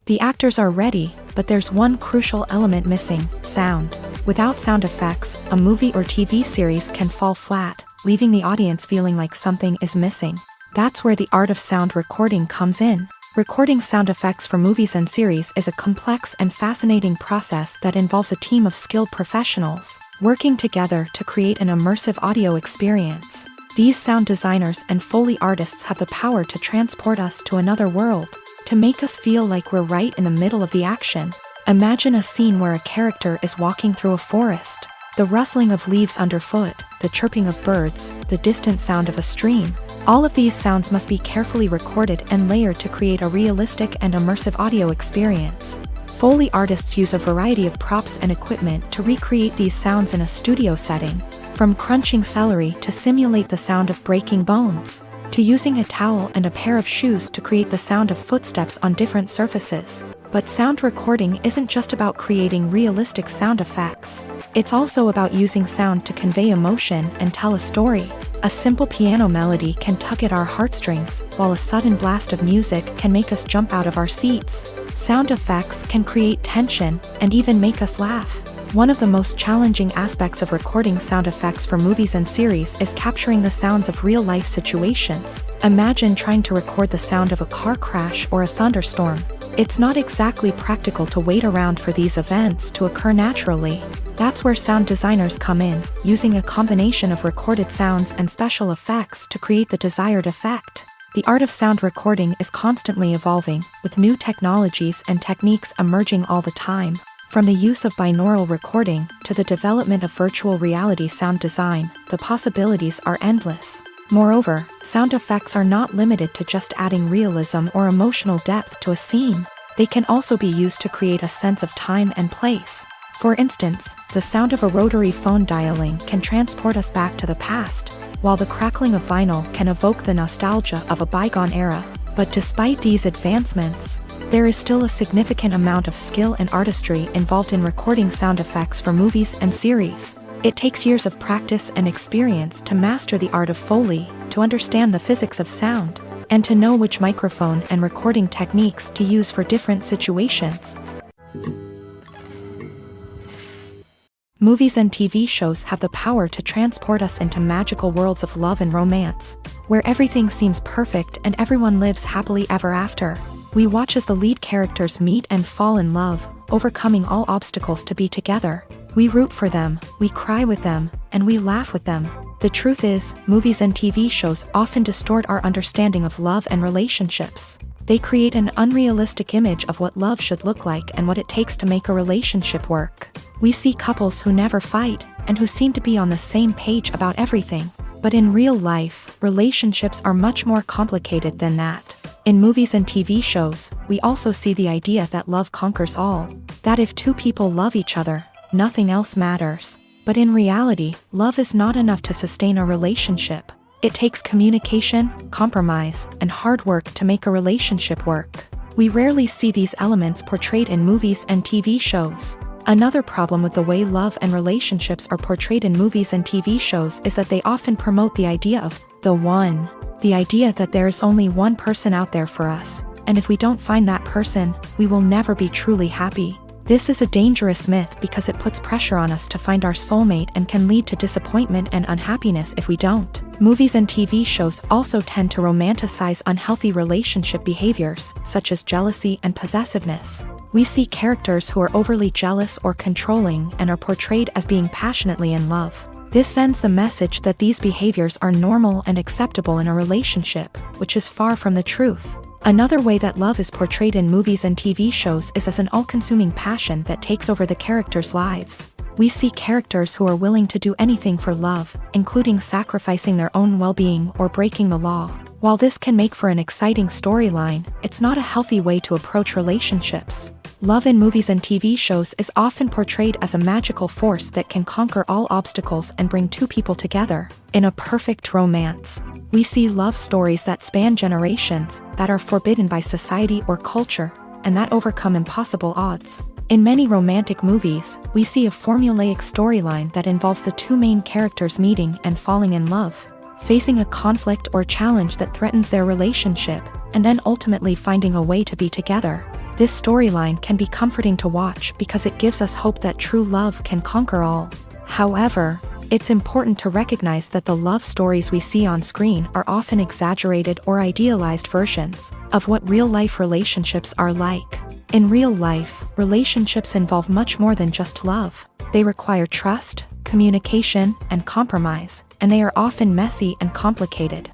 The actors are ready, but there's one crucial element missing: sound. Without sound effects, a movie or TV series can fall flat, leaving the audience feeling like something is missing. That's where the art of sound recording comes in. Recording sound effects for movies and series is a complex and fascinating process that involves a team of skilled professionals working together to create an immersive audio experience. These sound designers and Foley artists have the power to transport us to another world, to make us feel like we're right in the middle of the action. Imagine a scene where a character is walking through a forest. The rustling of leaves underfoot, the chirping of birds, the distant sound of a stream. All of these sounds must be carefully recorded and layered to create a realistic and immersive audio experience. Foley artists use a variety of props and equipment to recreate these sounds in a studio setting, from crunching celery to simulate the sound of breaking bones, to using a towel and a pair of shoes to create the sound of footsteps on different surfaces. But sound recording isn't just about creating realistic sound effects. It's also about using sound to convey emotion and tell a story. A simple piano melody can tug at our heartstrings, while a sudden blast of music can make us jump out of our seats. Sound effects can create tension and even make us laugh. One of the most challenging aspects of recording sound effects for movies and series is capturing the sounds of real-life situations. Imagine trying to record the sound of a car crash or a thunderstorm. It's not exactly practical to wait around for these events to occur naturally. That's where sound designers come in, using a combination of recorded sounds and special effects to create the desired effect. The art of sound recording is constantly evolving, with new technologies and techniques emerging all the time. From the use of binaural recording to the development of virtual reality sound design, the possibilities are endless. Moreover, sound effects are not limited to just adding realism or emotional depth to a scene. They can also be used to create a sense of time and place. For instance, the sound of a rotary phone dialing can transport us back to the past, while the crackling of vinyl can evoke the nostalgia of a bygone era. But despite these advancements, there is still a significant amount of skill and artistry involved in recording sound effects for movies and series. It takes years of practice and experience to master the art of Foley, to understand the physics of sound, and to know which microphone and recording techniques to use for different situations. Movies and TV shows have the power to transport us into magical worlds of love and romance, where everything seems perfect and everyone lives happily ever after. We watch as the lead characters meet and fall in love, overcoming all obstacles to be together. We root for them, we cry with them, and we laugh with them. The truth is, movies and TV shows often distort our understanding of love and relationships. They create an unrealistic image of what love should look like and what it takes to make a relationship work. We see couples who never fight, and who seem to be on the same page about everything. But in real life, relationships are much more complicated than that. In movies and TV shows, we also see the idea that love conquers all. That if two people love each other, nothing else matters. But in reality, love is not enough to sustain a relationship. It takes communication, compromise, and hard work to make a relationship work. We rarely see these elements portrayed in movies and TV shows. Another problem with the way love and relationships are portrayed in movies and TV shows is that they often promote the idea of the one. The idea that there is only one person out there for us, and if we don't find that person, we will never be truly happy. This is a dangerous myth because it puts pressure on us to find our soulmate and can lead to disappointment and unhappiness if we don't. Movies and TV shows also tend to romanticize unhealthy relationship behaviors, such as jealousy and possessiveness. We see characters who are overly jealous or controlling and are portrayed as being passionately in love. This sends the message that these behaviors are normal and acceptable in a relationship, which is far from the truth. Another way that love is portrayed in movies and TV shows is as an all-consuming passion that takes over the characters' lives. We see characters who are willing to do anything for love, including sacrificing their own well-being or breaking the law. While this can make for an exciting storyline, it's not a healthy way to approach relationships. Love in movies and TV shows is often portrayed as a magical force that can conquer all obstacles and bring two people together. In a perfect romance, we see love stories that span generations, that are forbidden by society or culture, and that overcome impossible odds. In many romantic movies, we see a formulaic storyline that involves the two main characters meeting and falling in love, facing a conflict or challenge that threatens their relationship, and then ultimately finding a way to be together. This storyline can be comforting to watch because it gives us hope that true love can conquer all. However, it's important to recognize that the love stories we see on screen are often exaggerated or idealized versions of what real-life relationships are like. In real life, relationships involve much more than just love. They require trust, communication, and compromise, and they are often messy and complicated.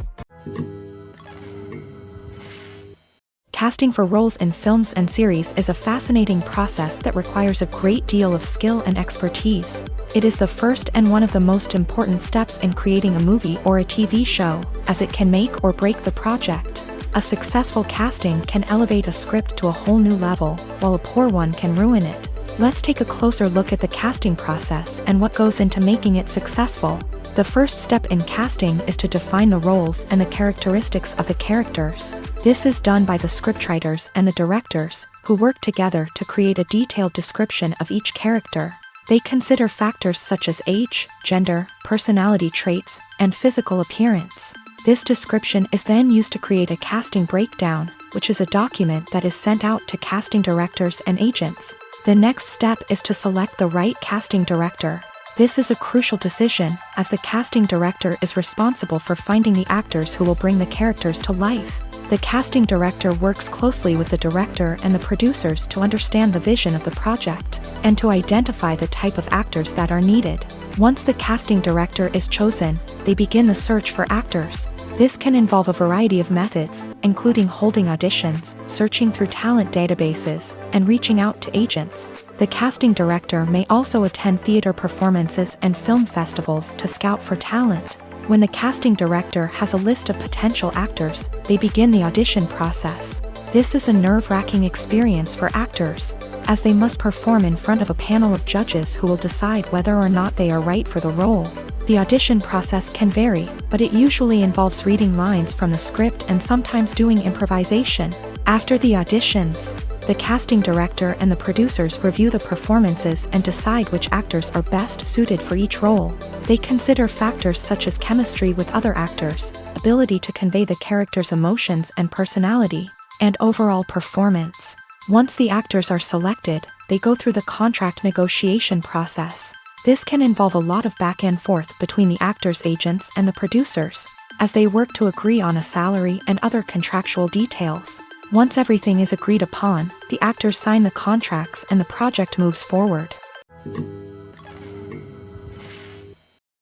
Casting for roles in films and series is a fascinating process that requires a great deal of skill and expertise. It is the first and one of the most important steps in creating a movie or a TV show, as it can make or break the project. A successful casting can elevate a script to a whole new level, while a poor one can ruin it. Let's take a closer look at the casting process and what goes into making it successful. The first step in casting is to define the roles and the characteristics of the characters. This is done by the scriptwriters and the directors, who work together to create a detailed description of each character. They consider factors such as age, gender, personality traits, and physical appearance. This description is then used to create a casting breakdown, which is a document that is sent out to casting directors and agents. The next step is to select the right casting director. This is a crucial decision, as the casting director is responsible for finding the actors who will bring the characters to life. The casting director works closely with the director and the producers to understand the vision of the project, and to identify the type of actors that are needed. Once the casting director is chosen, they begin the search for actors. This can involve a variety of methods, including holding auditions, searching through talent databases, and reaching out to agents. The casting director may also attend theater performances and film festivals to scout for talent. When the casting director has a list of potential actors, they begin the audition process. This is a nerve-wracking experience for actors, as they must perform in front of a panel of judges who will decide whether or not they are right for the role. The audition process can vary, but it usually involves reading lines from the script and sometimes doing improvisation. After the auditions, the casting director and the producers review the performances and decide which actors are best suited for each role. They consider factors such as chemistry with other actors, ability to convey the character's emotions and personality, and overall performance. Once the actors are selected, they go through the contract negotiation process. This can involve a lot of back and forth between the actors' agents and the producers, as they work to agree on a salary and other contractual details. Once everything is agreed upon, the actors sign the contracts and the project moves forward.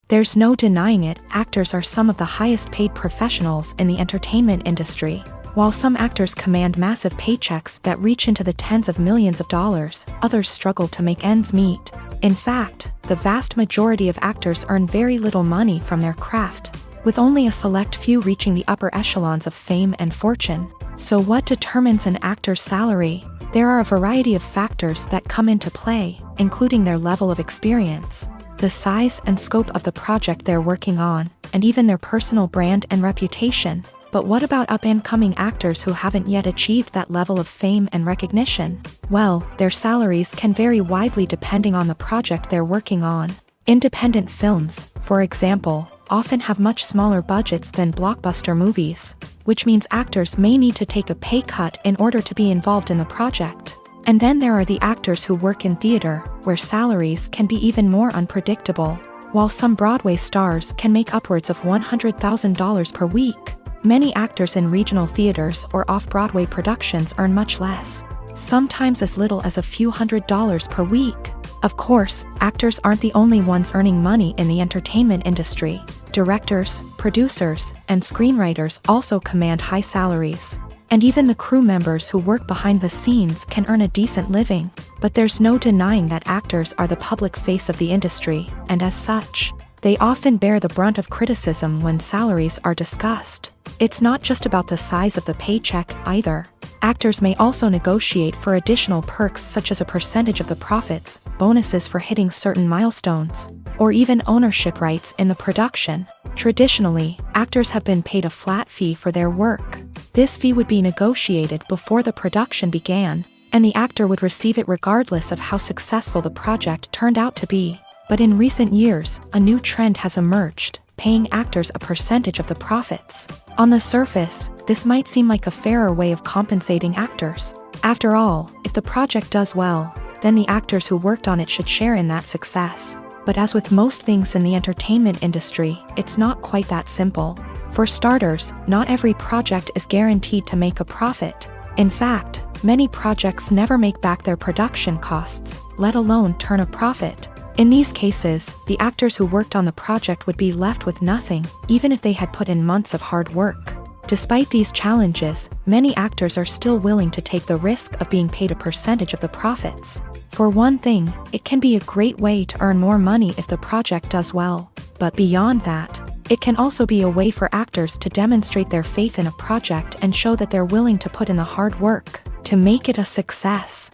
There's no denying it, actors are some of the highest paid professionals in the entertainment industry. While some actors command massive paychecks that reach into the tens of millions of dollars, others struggle to make ends meet. In fact, the vast majority of actors earn very little money from their craft, with only a select few reaching the upper echelons of fame and fortune. So what determines an actor's salary? There are a variety of factors that come into play, including their level of experience, the size and scope of the project they're working on, and even their personal brand and reputation. But what about up-and-coming actors who haven't yet achieved that level of fame and recognition? Well, their salaries can vary widely depending on the project they're working on. Independent films, for example, often have much smaller budgets than blockbuster movies, which means actors may need to take a pay cut in order to be involved in the project. And then there are the actors who work in theater, where salaries can be even more unpredictable. While some Broadway stars can make upwards of $100,000 per week, many actors in regional theaters or off-Broadway productions earn much less, sometimes as little as a few $100s per week. Of course, actors aren't the only ones earning money in the entertainment industry. Directors, producers, and screenwriters also command high salaries. And even the crew members who work behind the scenes can earn a decent living. But there's no denying that actors are the public face of the industry, and as such, they often bear the brunt of criticism when salaries are discussed. It's not just about the size of the paycheck, either. Actors may also negotiate for additional perks such as a percentage of the profits, bonuses for hitting certain milestones, or even ownership rights in the production. Traditionally, actors have been paid a flat fee for their work. This fee would be negotiated before the production began, and the actor would receive it regardless of how successful the project turned out to be. But in recent years, a new trend has emerged, paying actors a percentage of the profits. On the surface, this might seem like a fairer way of compensating actors. After all, if the project does well, then the actors who worked on it should share in that success. But as with most things in the entertainment industry, it's not quite that simple. For starters, not every project is guaranteed to make a profit. In fact, many projects never make back their production costs, let alone turn a profit. In these cases, the actors who worked on the project would be left with nothing, even if they had put in months of hard work. Despite these challenges, many actors are still willing to take the risk of being paid a percentage of the profits. For one thing, it can be a great way to earn more money if the project does well. But beyond that, it can also be a way for actors to demonstrate their faith in a project and show that they're willing to put in the hard work to make it a success.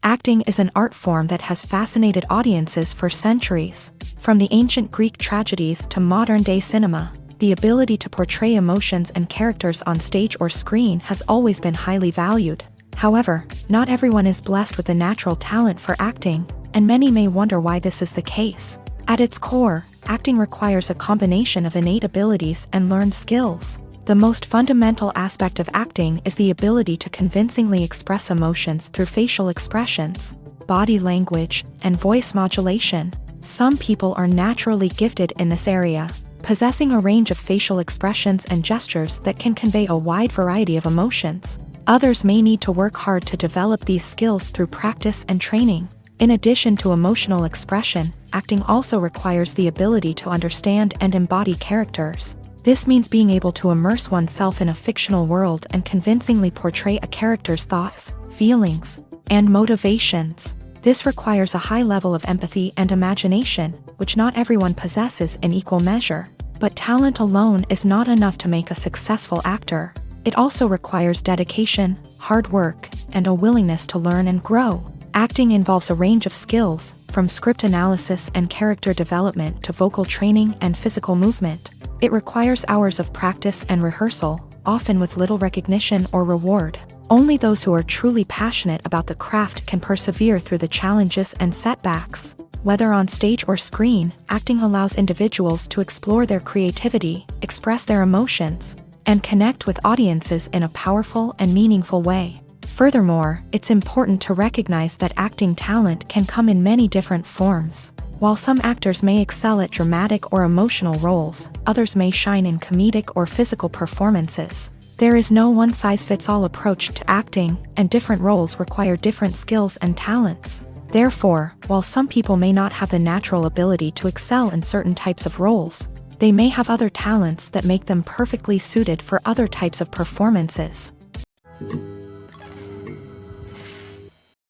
Acting is an art form that has fascinated audiences for centuries. From the ancient Greek tragedies to modern-day cinema, the ability to portray emotions and characters on stage or screen has always been highly valued. However, not everyone is blessed with the natural talent for acting, and many may wonder why this is the case. At its core, acting requires a combination of innate abilities and learned skills. The most fundamental aspect of acting is the ability to convincingly express emotions through facial expressions, body language, and voice modulation. Some people are naturally gifted in this area, possessing a range of facial expressions and gestures that can convey a wide variety of emotions. Others may need to work hard to develop these skills through practice and training. In addition to emotional expression, acting also requires the ability to understand and embody characters. This means being able to immerse oneself in a fictional world and convincingly portray a character's thoughts, feelings, and motivations. This requires a high level of empathy and imagination, which not everyone possesses in equal measure. But talent alone is not enough to make a successful actor. It also requires dedication, hard work, and a willingness to learn and grow. Acting involves a range of skills, from script analysis and character development to vocal training and physical movement. It requires hours of practice and rehearsal, often with little recognition or reward. Only those who are truly passionate about the craft can persevere through the challenges and setbacks. Whether on stage or screen, acting allows individuals to explore their creativity, express their emotions, and connect with audiences in a powerful and meaningful way. Furthermore, it's important to recognize that acting talent can come in many different forms. While some actors may excel at dramatic or emotional roles, others may shine in comedic or physical performances. There is no one-size-fits-all approach to acting, and different roles require different skills and talents. Therefore, while some people may not have the natural ability to excel in certain types of roles, they may have other talents that make them perfectly suited for other types of performances.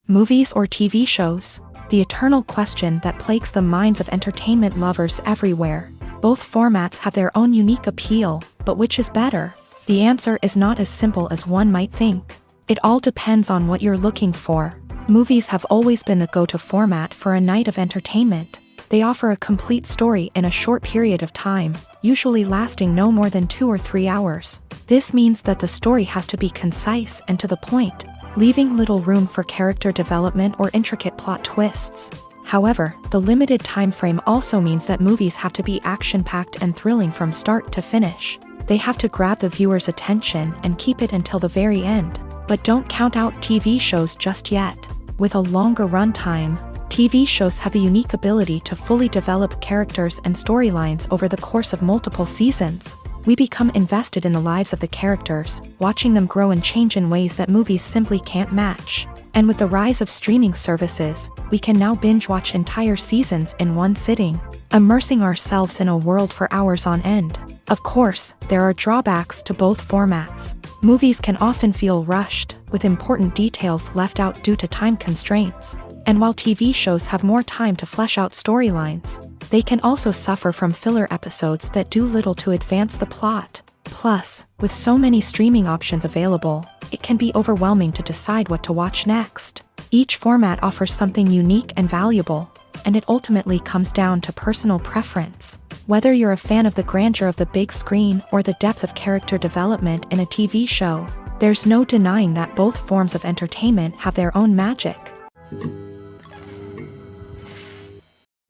Movies or TV shows? The eternal question that plagues the minds of entertainment lovers everywhere. Both formats have their own unique appeal, but which is better? The answer is not as simple as one might think. It all depends on what you're looking for. Movies have always been the go-to format for a night of entertainment. They offer a complete story in a short period of time, usually lasting no more than 2 or 3 hours. This means that the story has to be concise and to the point, leaving little room for character development or intricate plot twists. However, the limited time frame also means that movies have to be action-packed and thrilling from start to finish. They have to grab the viewer's attention and keep it until the very end. But don't count out TV shows just yet. With a longer runtime, TV shows have the unique ability to fully develop characters and storylines over the course of multiple seasons. We become invested in the lives of the characters, watching them grow and change in ways that movies simply can't match. And with the rise of streaming services, we can now binge-watch entire seasons in one sitting, immersing ourselves in a world for hours on end. Of course, there are drawbacks to both formats. Movies can often feel rushed, with important details left out due to time constraints. And while TV shows have more time to flesh out storylines, they can also suffer from filler episodes that do little to advance the plot. Plus, with so many streaming options available, it can be overwhelming to decide what to watch next. Each format offers something unique and valuable, and it ultimately comes down to personal preference. Whether you're a fan of the grandeur of the big screen or the depth of character development in a TV show, there's no denying that both forms of entertainment have their own magic.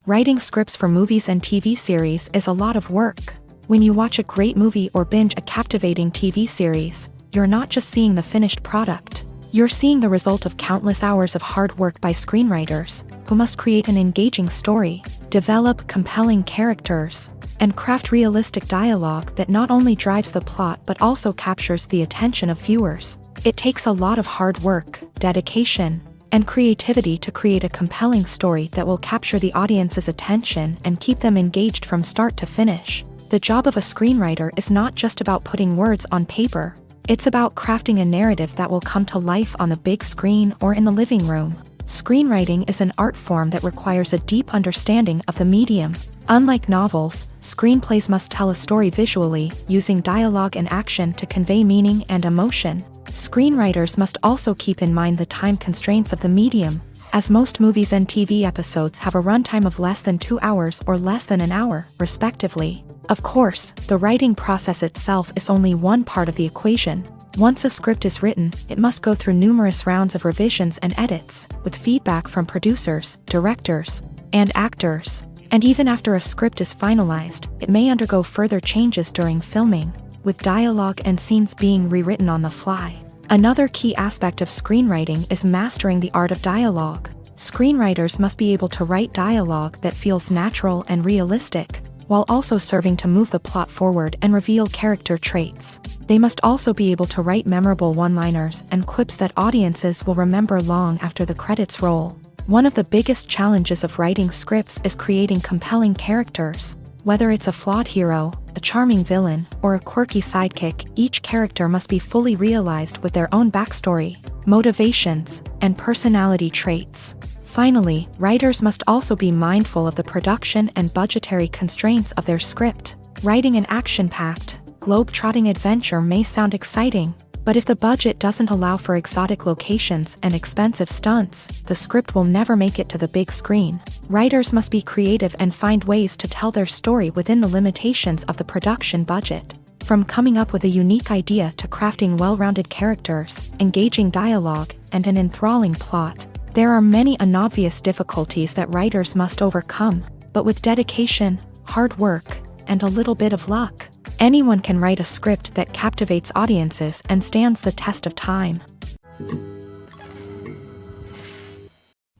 Writing scripts for movies and TV series is a lot of work. When you watch a great movie or binge a captivating TV series, you're not just seeing the finished product. You're seeing the result of countless hours of hard work by screenwriters, who must create an engaging story, develop compelling characters, and craft realistic dialogue that not only drives the plot but also captures the attention of viewers. It takes a lot of hard work, dedication, and creativity to create a compelling story that will capture the audience's attention and keep them engaged from start to finish. The job of a screenwriter is not just about putting words on paper. It's about crafting a narrative that will come to life on the big screen or in the living room. Screenwriting is an art form that requires a deep understanding of the medium. Unlike novels, screenplays must tell a story visually, using dialogue and action to convey meaning and emotion. Screenwriters must also keep in mind the time constraints of the medium, as most movies and TV episodes have a runtime of less than 2 hours or less than an hour, respectively. Of course, the writing process itself is only one part of the equation. Once a script is written, it must go through numerous rounds of revisions and edits, with feedback from producers, directors, and actors. And even after a script is finalized, it may undergo further changes during filming, with dialogue and scenes being rewritten on the fly. Another key aspect of screenwriting is mastering the art of dialogue. Screenwriters must be able to write dialogue that feels natural and realistic, while also serving to move the plot forward and reveal character traits. They must also be able to write memorable one-liners and quips that audiences will remember long after the credits roll. One of the biggest challenges of writing scripts is creating compelling characters. Whether it's a flawed hero, a charming villain, or a quirky sidekick, each character must be fully realized with their own backstory, motivations, and personality traits. Finally, writers must also be mindful of the production and budgetary constraints of their script. Writing an action-packed, globe-trotting adventure may sound exciting, but if the budget doesn't allow for exotic locations and expensive stunts, the script will never make it to the big screen. Writers must be creative and find ways to tell their story within the limitations of the production budget. From coming up with a unique idea to crafting well-rounded characters, engaging dialogue, and an enthralling plot, there are many unobvious difficulties that writers must overcome, but with dedication, hard work, and a little bit of luck, anyone can write a script that captivates audiences and stands the test of time.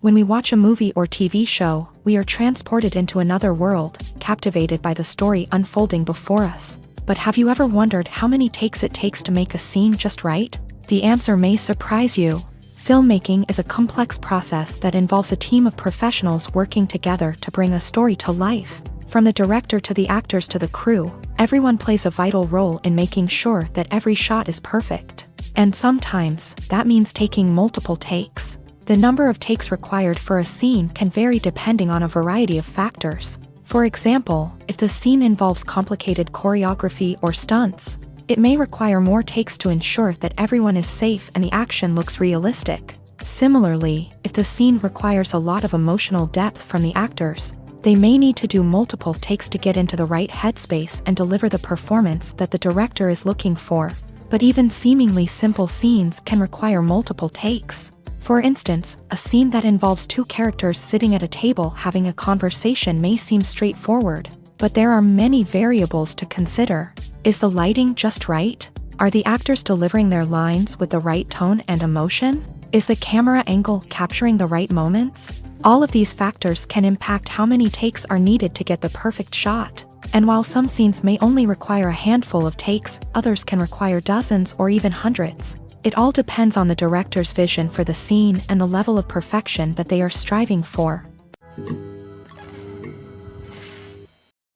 When we watch a movie or TV show, we are transported into another world, captivated by the story unfolding before us. But have you ever wondered how many takes it takes to make a scene just right? The answer may surprise you. Filmmaking is a complex process that involves a team of professionals working together to bring a story to life. From the director to the actors to the crew, everyone plays a vital role in making sure that every shot is perfect. And sometimes, that means taking multiple takes. The number of takes required for a scene can vary depending on a variety of factors. For example, if the scene involves complicated choreography or stunts, it may require more takes to ensure that everyone is safe and the action looks realistic. Similarly, if the scene requires a lot of emotional depth from the actors, they may need to do multiple takes to get into the right headspace and deliver the performance that the director is looking for. But even seemingly simple scenes can require multiple takes. For instance, a scene that involves two characters sitting at a table having a conversation may seem straightforward, but there are many variables to consider. Is the lighting just right? Are the actors delivering their lines with the right tone and emotion? Is the camera angle capturing the right moments? All of these factors can impact how many takes are needed to get the perfect shot. And while some scenes may only require a handful of takes, others can require dozens or even hundreds. It all depends on the director's vision for the scene and the level of perfection that they are striving for.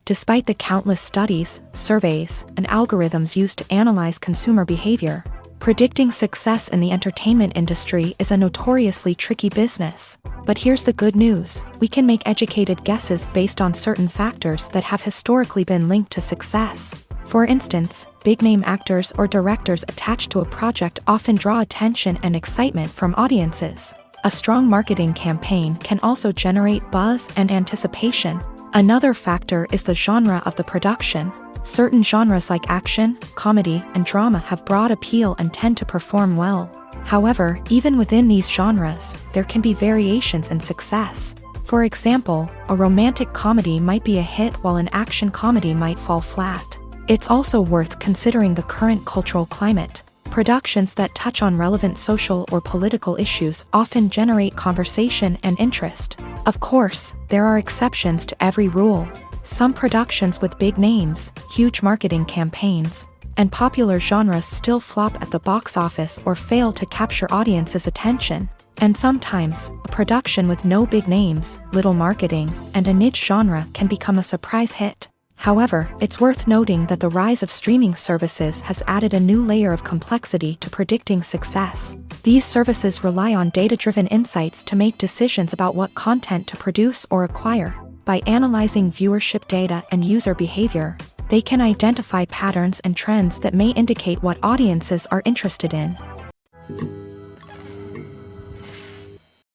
Despite the countless studies, surveys, and algorithms used to analyze consumer behavior, predicting success in the entertainment industry is a notoriously tricky business. But here's the good news: we can make educated guesses based on certain factors that have historically been linked to success. For instance, big-name actors or directors attached to a project often draw attention and excitement from audiences. A strong marketing campaign can also generate buzz and anticipation. Another factor is the genre of the production. Certain genres like action, comedy, and drama have broad appeal and tend to perform well. However, even within these genres, there can be variations in success. For example, a romantic comedy might be a hit while an action comedy might fall flat. It's also worth considering the current cultural climate. Productions that touch on relevant social or political issues often generate conversation and interest. Of course, there are exceptions to every rule. Some productions with big names, huge marketing campaigns, and popular genres still flop at the box office or fail to capture audiences' attention. And sometimes, a production with no big names, little marketing, and a niche genre can become a surprise hit. However, it's worth noting that the rise of streaming services has added a new layer of complexity to predicting success. These services rely on data-driven insights to make decisions about what content to produce or acquire. By analyzing viewership data and user behavior, they can identify patterns and trends that may indicate what audiences are interested in.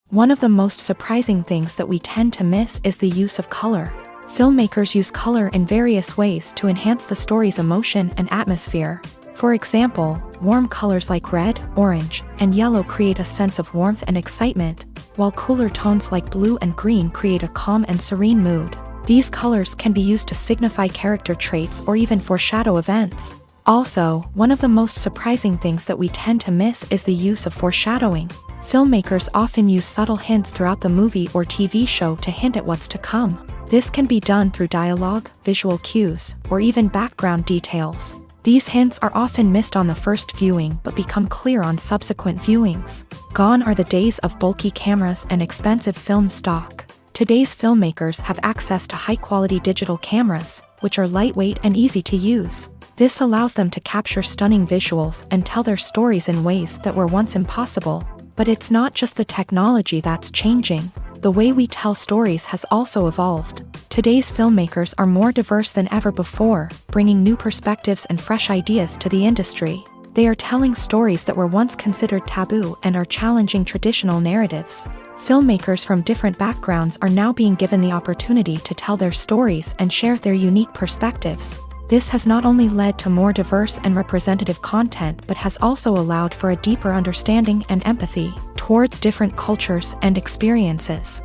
One of the most surprising things that we tend to miss is the use of color. Filmmakers use color in various ways to enhance the story's emotion and atmosphere. For example, warm colors like red, orange, and yellow create a sense of warmth and excitement, while cooler tones like blue and green create a calm and serene mood. These colors can be used to signify character traits or even foreshadow events. Also, one of the most surprising things that we tend to miss is the use of foreshadowing. Filmmakers often use subtle hints throughout the movie or TV show to hint at what's to come. This can be done through dialogue, visual cues, or even background details. These hints are often missed on the first viewing but become clear on subsequent viewings. Gone are the days of bulky cameras and expensive film stock. Today's filmmakers have access to high-quality digital cameras, which are lightweight and easy to use. This allows them to capture stunning visuals and tell their stories in ways that were once impossible. But it's not just the technology that's changing. The way we tell stories has also evolved. Today's filmmakers are more diverse than ever before, bringing new perspectives and fresh ideas to the industry. They are telling stories that were once considered taboo and are challenging traditional narratives. Filmmakers from different backgrounds are now being given the opportunity to tell their stories and share their unique perspectives. This has not only led to more diverse and representative content but has also allowed for a deeper understanding and empathy towards different cultures and experiences.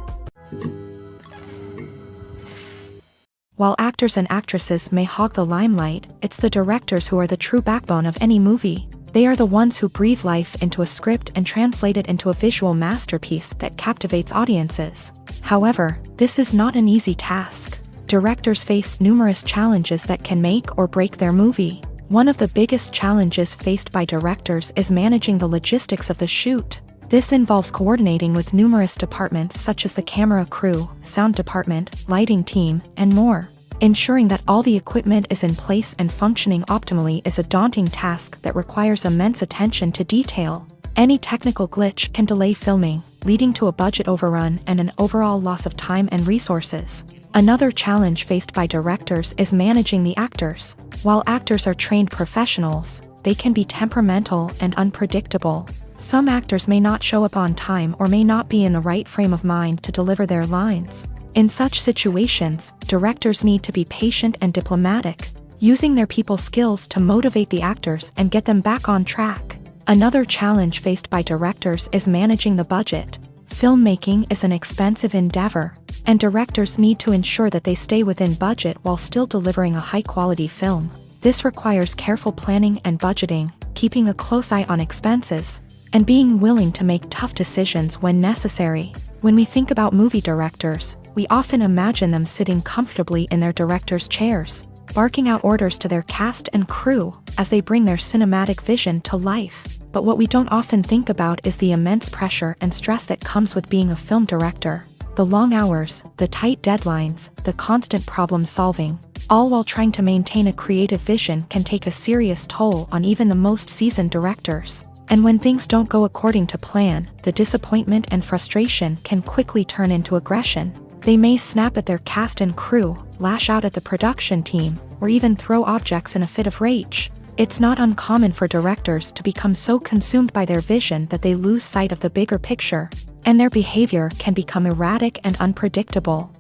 While actors and actresses may hog the limelight, it's the directors who are the true backbone of any movie. They are the ones who breathe life into a script and translate it into a visual masterpiece that captivates audiences. However, this is not an easy task. Directors face numerous challenges that can make or break their movie. One of the biggest challenges faced by directors is managing the logistics of the shoot. This involves coordinating with numerous departments such as the camera crew, sound department, lighting team, and more. Ensuring that all the equipment is in place and functioning optimally is a daunting task that requires immense attention to detail. Any technical glitch can delay filming, leading to a budget overrun and an overall loss of time and resources. Another challenge faced by directors is managing the actors. While actors are trained professionals, they can be temperamental and unpredictable. Some actors may not show up on time or may not be in the right frame of mind to deliver their lines. In such situations, directors need to be patient and diplomatic, using their people skills to motivate the actors and get them back on track. Another challenge faced by directors is managing the budget. Filmmaking is an expensive endeavor, and directors need to ensure that they stay within budget while still delivering a high-quality film. This requires careful planning and budgeting, keeping a close eye on expenses, and being willing to make tough decisions when necessary. When we think about movie directors, we often imagine them sitting comfortably in their director's chairs, barking out orders to their cast and crew as they bring their cinematic vision to life. But what we don't often think about is the immense pressure and stress that comes with being a film director. The long hours, the tight deadlines, the constant problem solving, all while trying to maintain a creative vision can take a serious toll on even the most seasoned directors. And when things don't go according to plan, the disappointment and frustration can quickly turn into aggression. They may snap at their cast and crew, lash out at the production team, or even throw objects in a fit of rage. It's not uncommon for directors to become so consumed by their vision that they lose sight of the bigger picture, and their behavior can become erratic and unpredictable.